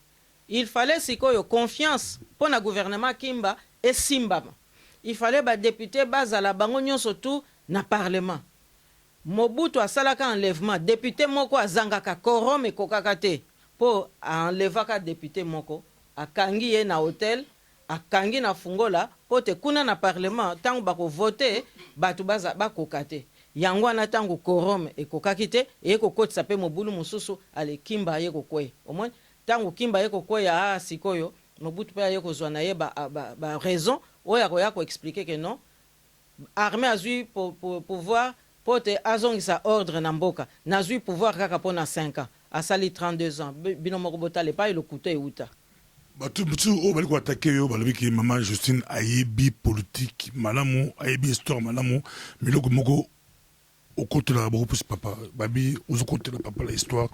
il fallait sikoyo confiance mpo na gouvernement Kimba esimbama il fallait badepute bazala bango nyonso tu na parlement Mobutu asalaka enlèvement député moko azangaka korom ekokaka te mpo enlevaka député moko akangi ye na hotel akangi na fungola po te kuna na parlement ntango bakovote bato bakoka te yango wana ntango korom ekokaki te ekokotisa mpe mobulu mosusu ale Kimba aye kokweya omoni ntango Kimba aye kokweya sikoyo Mobutu mpe aye kozwa na ye raison oyo akoya koexplike ke non armée azwi pouvoir po te azongisa ordre na mboka nazwi pouvoir kaka mpo na 5 ans asali 32 ans bino moko botala epai lokuta euta bato oyo bali koatake yo balobi ke mama Justine ayebi politique malamu ayebi histoire malamu miloko moko okotela bakopesi papa babi ozokotela papa la histoire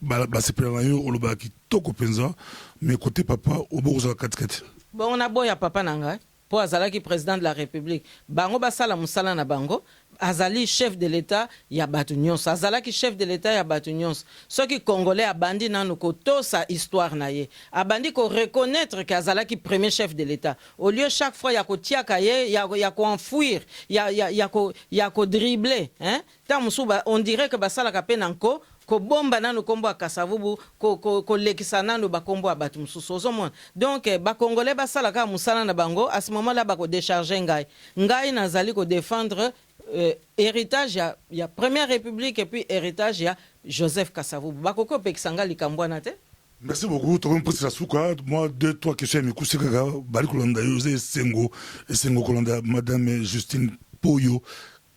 basepela na yo olobaka kitoko mpenza mais kote papa obokozala katikati bon naboya papa na ngai mpo azalaki président de la république bango basala mosala na bango azali chef de l'état ya bato nyonso azalaki chef de l'état ya bato nyonso soki congolais abandi nanu kotosa histoire na ye abandi koreconnaître ke azalaki premier chef de l'état au lieu chaque fois ya kotiaka ye ya koenfuir ya kodribler ntan mosusu on dirait que basalaka mpe na nko ko bomba nanu kombo akasavubu ko lekisa nanu bakombo abatu mususu ozomona. Donc ba congolais basala ka musala na bango à ce moment là ba ko décharger ngai nazali ko défendre héritage ya première république et puis héritage ya Joseph Kasavubu bakoko pekisanga likambwana te. Merci beaucoup. Tu as la souka. Moi, 2-3 questions. Mais c'est que Bali Kolanda, Sengo Kolanda, Madame Justine Poyo,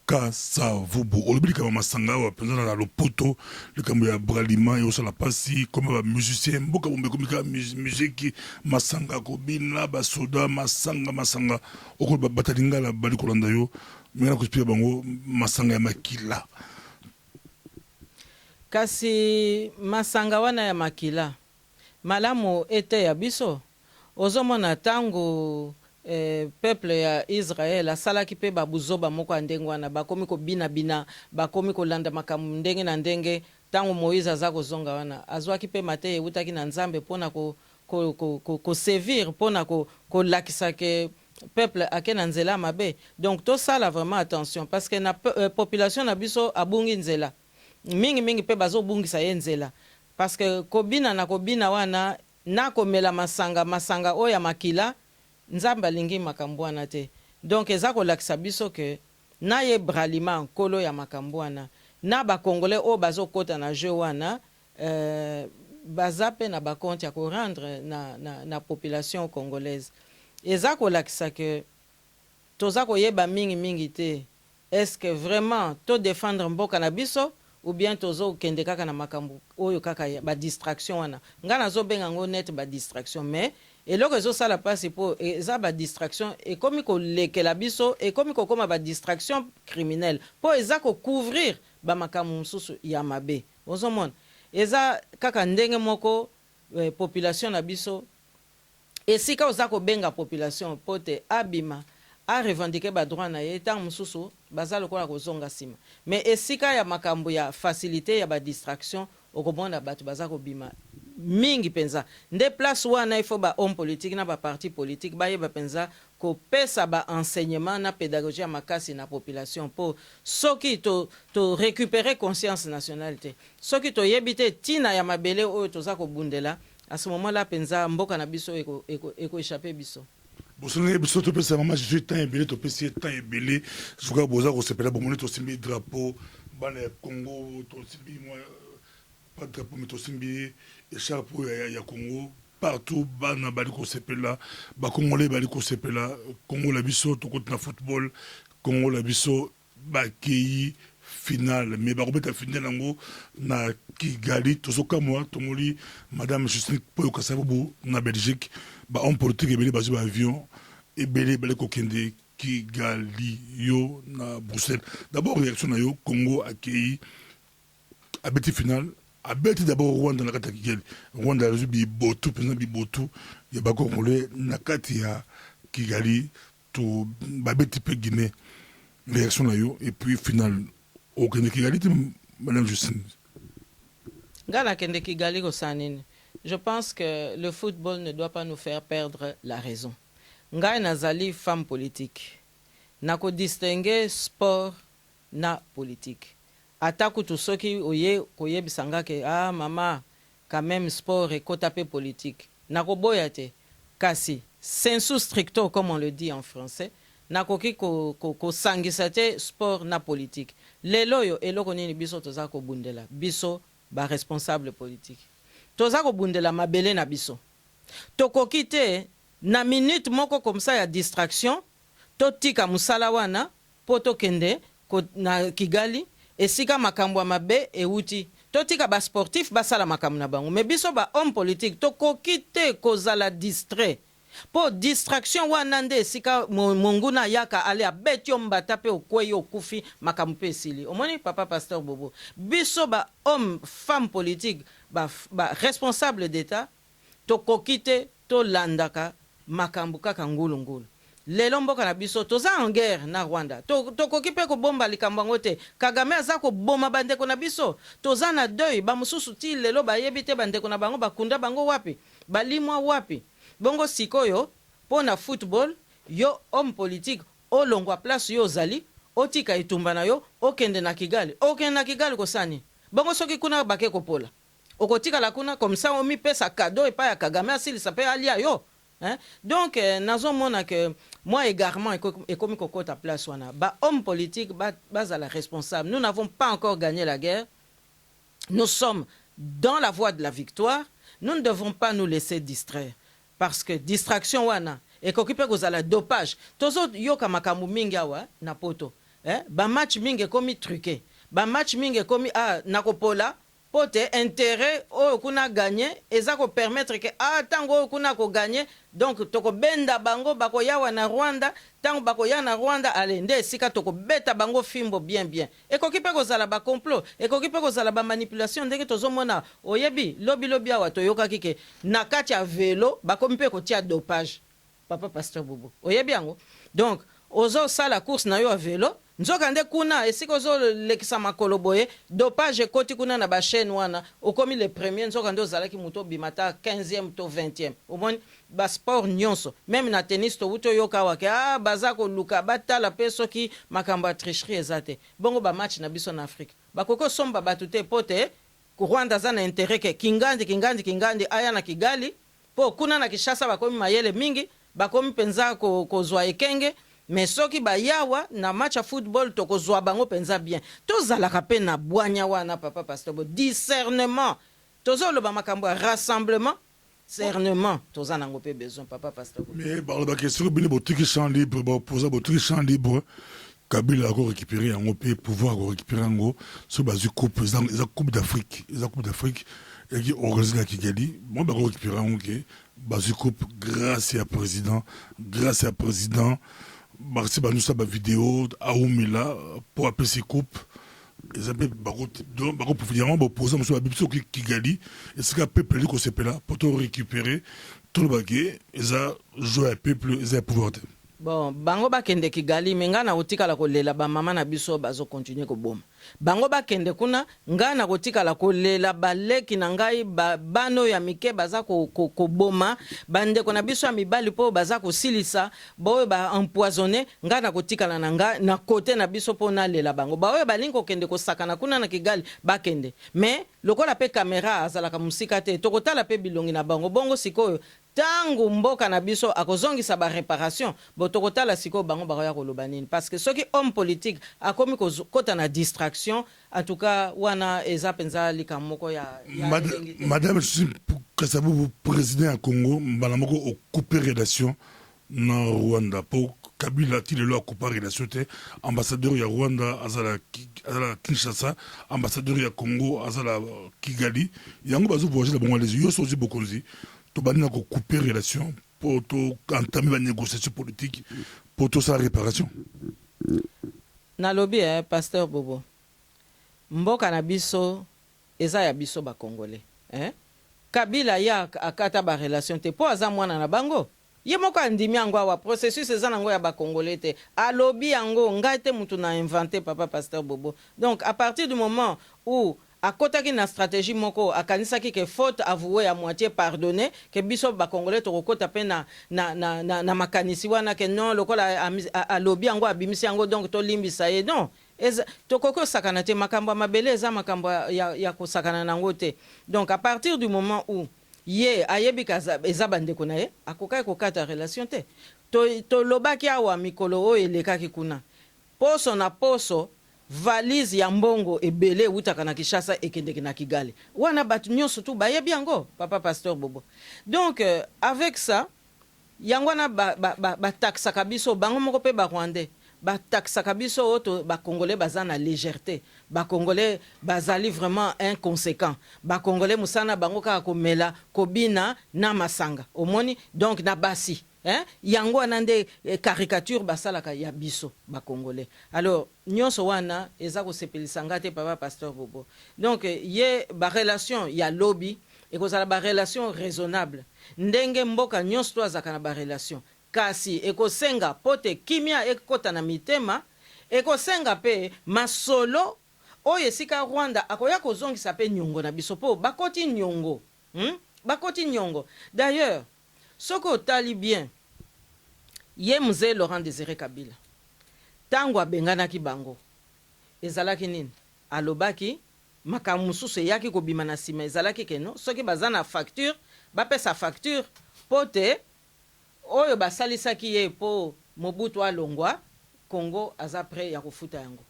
Kasavubu. Olubili kama masanga wa penzana na lopoto, le kambo ya bralima et aussi la passi comme un musicien. Boka bombe comme musique masanga kobina basoda masanga. Okol batalinga la Bali Kolanda yo. Mena kuspia bango masanga ya makila. Kasi masanga wana ya makila. Malamu ete ya biso ozomona tango peuple ya Israël asalaki pe babuzoba moko andenge wana bakomi ko bina bakomi ko landa makambo ndenge na ndenge tango Moïse aza kozonga wana azwaki pe mate eutaki na Nzambe pona ko servir pona ko lakisa ke peuple ake na nzela mabe. Donc to sala vraiment attention parce que na population na biso abungi nzela mingi pe bazo bungisa ye nzela. Parce que kobina na kobina wana na komela masanga oya makila Nzambe alingi makambo wana te. Donc eza kolakisa biso ke na ye bralima kolo ya makambo wana na ba congolais o bazo kota na jeu wana baza pe na ba compte ya ko rendre na population congolaise. Eza kolakisa ke toza koyeba mingi te. Est-ce que vraiment to défendre mboka na biso ou bien tozo kende kaka na makambo oyo kaka ba distraction wana ngana zo benga ngo net ba distraction mais eloko ezo sala passe po eza ba distraction et comme ko lekela biso et comme ko koma ba distraction criminelle po eza ko couvrir ba makambo mususu ya mabe ozomona eza kaka ndenge moko population na biso esika oza ko benga population pote abima a revendiquer ba droit na ye tant mususu bazalo kola kozonga sima mais esika ya makambo ya facilité ya ba distraction okomona batu bazako bima mingi penza nde place wana il faut ba homme politique na ba parti politique ba yeba penza ko pesa ba enseignement na pédagogie makasi na population pour soki to récupérer conscience nationalité soki to yebite tina ya mabele oyo tozako bundela à ce moment là penza mboka na biso eko échapper biso. Bosone biso to pesa mama je temps ebele to pesa temps ebele suka boza ko sepela bomone to simbi drapeau bana Congo to simbi moi pas drapeau mais to simbi écharpe ya Congo partout bana bali ko sepela ba congolais bali ko sepela Congo la biso to contre na football Congo la biso ba kei final mais ba robeta final ngo na Kigali to soka moi to moli madame Justine Poyo Kasavubu na Belgique ba homme politique ebele bazo ba avion ebele bale kokende Kigali yo na Bruxelles. D'abord réaction na yo Congo accueilli abeti final abeti d'abord Rwanda na kata Kigali Rwanda a bi botu pena bi botu ya ba congolais na kati ya Kigali to babeti pe Guinée réaction na yo et puis final okende Kigali madame Justine ngana kende Kigali ko sanini. Je pense que le football ne doit pas nous faire perdre la raison. Ngai nazali femme politique. Nako distinguer sport na politique. Ataku tu soki oye koye bisanga ke mama quand même sport et kotape politique. Nako boyate kasi sensu stricto comme on le dit en français. Nako ki ko sangisate sport na politique. Lelo yo eloko nini biso toza ko bundela. Biso ba responsable politique. Toza ko bundela mabele na biso. Tokoki te na minute moko comme ça ya distraction to tika musala wana poto kende na Kigali esika makambo mabe euti to tika ba sportif basala makambo na bango mais biso ba homme politique tokoki te kozala distrait po distraction wana nde esika monguna yaka ale abeti ombata pe okweyo okufi makambo pe esili omoni papa pasteur Bobo biso ba homme femme politique ba responsable d'état tokoki te to landaka makambo kaka ngulu lelo mboka na biso toza en guerre na Rwanda tokoki pe ko bomba likambo ngo te Kagame aza ko boma bandeko na biso toza na deuil ba mususu ti lelo ba yebite bandeko na bango bakunda bango wapi balimwa wapi bongo sikoyo pona football yo homme politique olongwa place yo zali otika itumba na yo okende na Kigali ko sani bongo soki kuna bake kopola okotikala kuna comme ça omi pesa cadeau et pas ya Kagame asilisa pe alia yo hein? Donc nazomona que moi égarement et comme kokota place wana ba homme politique bazala responsable. Nous n'avons pas encore gagné la guerre, nous sommes dans la voie de la victoire, nous ne devons pas nous laisser distraire parce que distraction wana et kokipe kozala dopage tozo yoka makambu mingi awa na poto hein? Ba match mingi komi truqué, ba match mingi komi nakopola pote intérêt oyo kuna gagné eza ko permettre que tango oyo kuna ko gagné donc toko benda bango bako yawa na Rwanda tango bako ya na Rwanda alende esika toko beta bango fimbo bien et kokipe kozala ba complot et kokipe kozala ba manipulation ndenge tozomona oyebi lobi awa toyoka kike na kati ya vélo bako mpe ko tia dopage papa pasteur Bobo oyebi yango donc ozo sala course na yo a vélo nzoka nde kuna esika ozo lekisa makolo boye dopage ekoti kuna na ba chaîne wana okomi le premier nzoka nde ozalaki moto bimata 15e to 20e omoni ba sport nyonso même na tennis to wuto yoka wake baza ko luka batala pe soki makambo ya tricherie ezate bongo ba match na biso na Afrique bakoko somba batute pote ku Rwanda za na intérêt ke kingandi aya na Kigali po kuna na Kishasa bakomi mayele mingi bakomi penza ko zwa ekenge. Mais soki ba yawa na match à football toko zwa bango penza bien. Tozalaka pe na bwanya wana papa pasteur bo discernement. Tozolo ba makambo rassemblement, discernement. Tozana ngo pe besoin papa pasteur. Mais par la question bini botiki champ libre ba poser botiki champ libre. Kabila a récupéré un peu pouvoir récupérer un go sur base coupe la coupe d'Afrique, et qui organise la Kigali. Moi ba récupérer un OK base coupe grâce à président Marseille nous ça vidéo à Oumila pour appeler ces coupes ils appellent donc pour finalement poser monsieur Abibso Kigali et ce qu'a peuple qu'on s'appelle là pour tout récupérer tout le baguet ils a joué à peuple ils a pouvoir bon bango bakende Kigali menga na kotikala kolela ba mama na biso bazo continuer ko boma bango bakende kuna nga na kotikala kolela baleki na ngai bano ya mike baza ko boma bande kona biso ya mibali po baza ko silisa boye ba empoisonner nga na kotikala na nga na côté na biso po na lela bango bawe balingo kende ko sakana kuna na Kigali bakende mais lokola pe caméra azalaka musika te tokotala pe bilongi na bango bongo sikoyo tangu mboka na biso akozongisa ba réparation botokotala siko bango bakoya koloba nini parce que soki homme politique akomi kota na distraction en tout cas wana eza penza likamoko ya madame Kasabu président ya Congo mbala moko o couper relation na Rwanda pour Kabila ti lelo couper relation te ambassadeur ya Rwanda azala Kinshasa ambassadeur ya Congo azala Kigali yango bazo voyager la bongo les yo sozi bokonzi to banina ko couper relation pour to entamer la négociation politique pour tout sa réparation na lobby pasteur Bobo mboka na biso eza ya biso ba congolais Kabila ya akata ba relation te po aza mwana na bango ye moko andimi yango awa processus eza nango ya ba congolais te alobi yango ngai te mutu na inventé papa pasteur Bobo donc à partir du moment où akotaki na stratégie moko akanisaki ke faute avouée à moitié pardonnée que biso ba congolais to kokota pe na makanisi wana ke non lokola alobi yango abimisi yango donc to limbisa ye non tokoko sakana te makambo mabele eza makambo ya ko sakana nango te donc à partir du moment où ye ayebi kaza eza bandeko na ye akokai kokata relation te to lobaki awa mikolo o elekaki kuna poso na poso valise ya mbongo ebele utaka na Kishasa ekendeki na Kigali wana batu nyonso tu bayebi yango papa pasteur Bobo donc avec ça yango na ba taxaka biso bango moko pe ba Rwandais ba taxaka biso oto ba Congolais baza na légèreté ba Congolais bazali vraiment inconséquent ba Congolais musana bango ka komela kobina na masanga omoni donc na basi yango anande caricature basalaka ya biso ba Congolais alors nyonso wana eza ko sepelisa ngate papa pasteur Bobo donc ye ba relation ya lobby et kozala ba relation raisonnable ndenge mboka nyonso to azaka na ba relation kasi ekosenga pote kimia ekota na mitema ekosenga pe masolo oyo esika Rwanda akoya kozongisa pe nyongo na biso po bakoti nyongo bakoti nyongo d'ailleurs soko tali bien ye mzee Laurent Désiré Kabila tango abenganaki bango ezalaki nini alobaki makambo mosusu eyaki kobima na nsima ezalaki ke no soki baza na facture bapesa facture mpo te oyo basalisaki ye mpo Mobutu alongwa Congo aza prêt ya kofuta yango.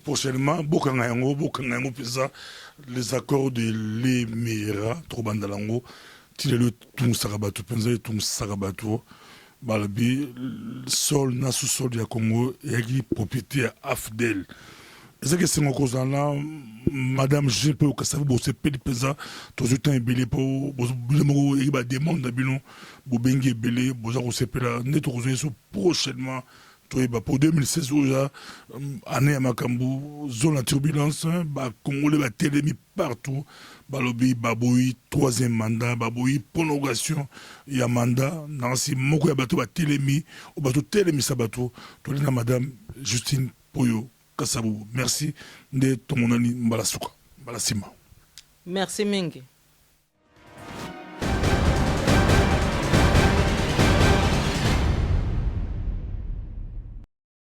Prochainement, les accords de l'Emira, Trobandalango, Tilelo Tung Sarabatu, Penza Tung Sarabatu, Balabi, sol, na sous-sol du Congo, et propriété Afdel. C'est que c'est cause là, Madame G. Peu que ça vous bosse pédé pesa, tout le temps belé pour vous il va demander d'abino, vous bengue belé, vous avez se pela, net prochainement. Pour 2016, année à Makambu, zone à turbulence, Congolais va télémi partout, Balobi, Baboui, troisième mandat, Baboui, prolongation, il y a mandat, Nancy, Moko ya bateau, télémi, au bateau télémi sabato, tout le Madame Justine Poyo Kassabou. Merci de ton monani Mbalasouka, Mbalasima. Merci Mingi.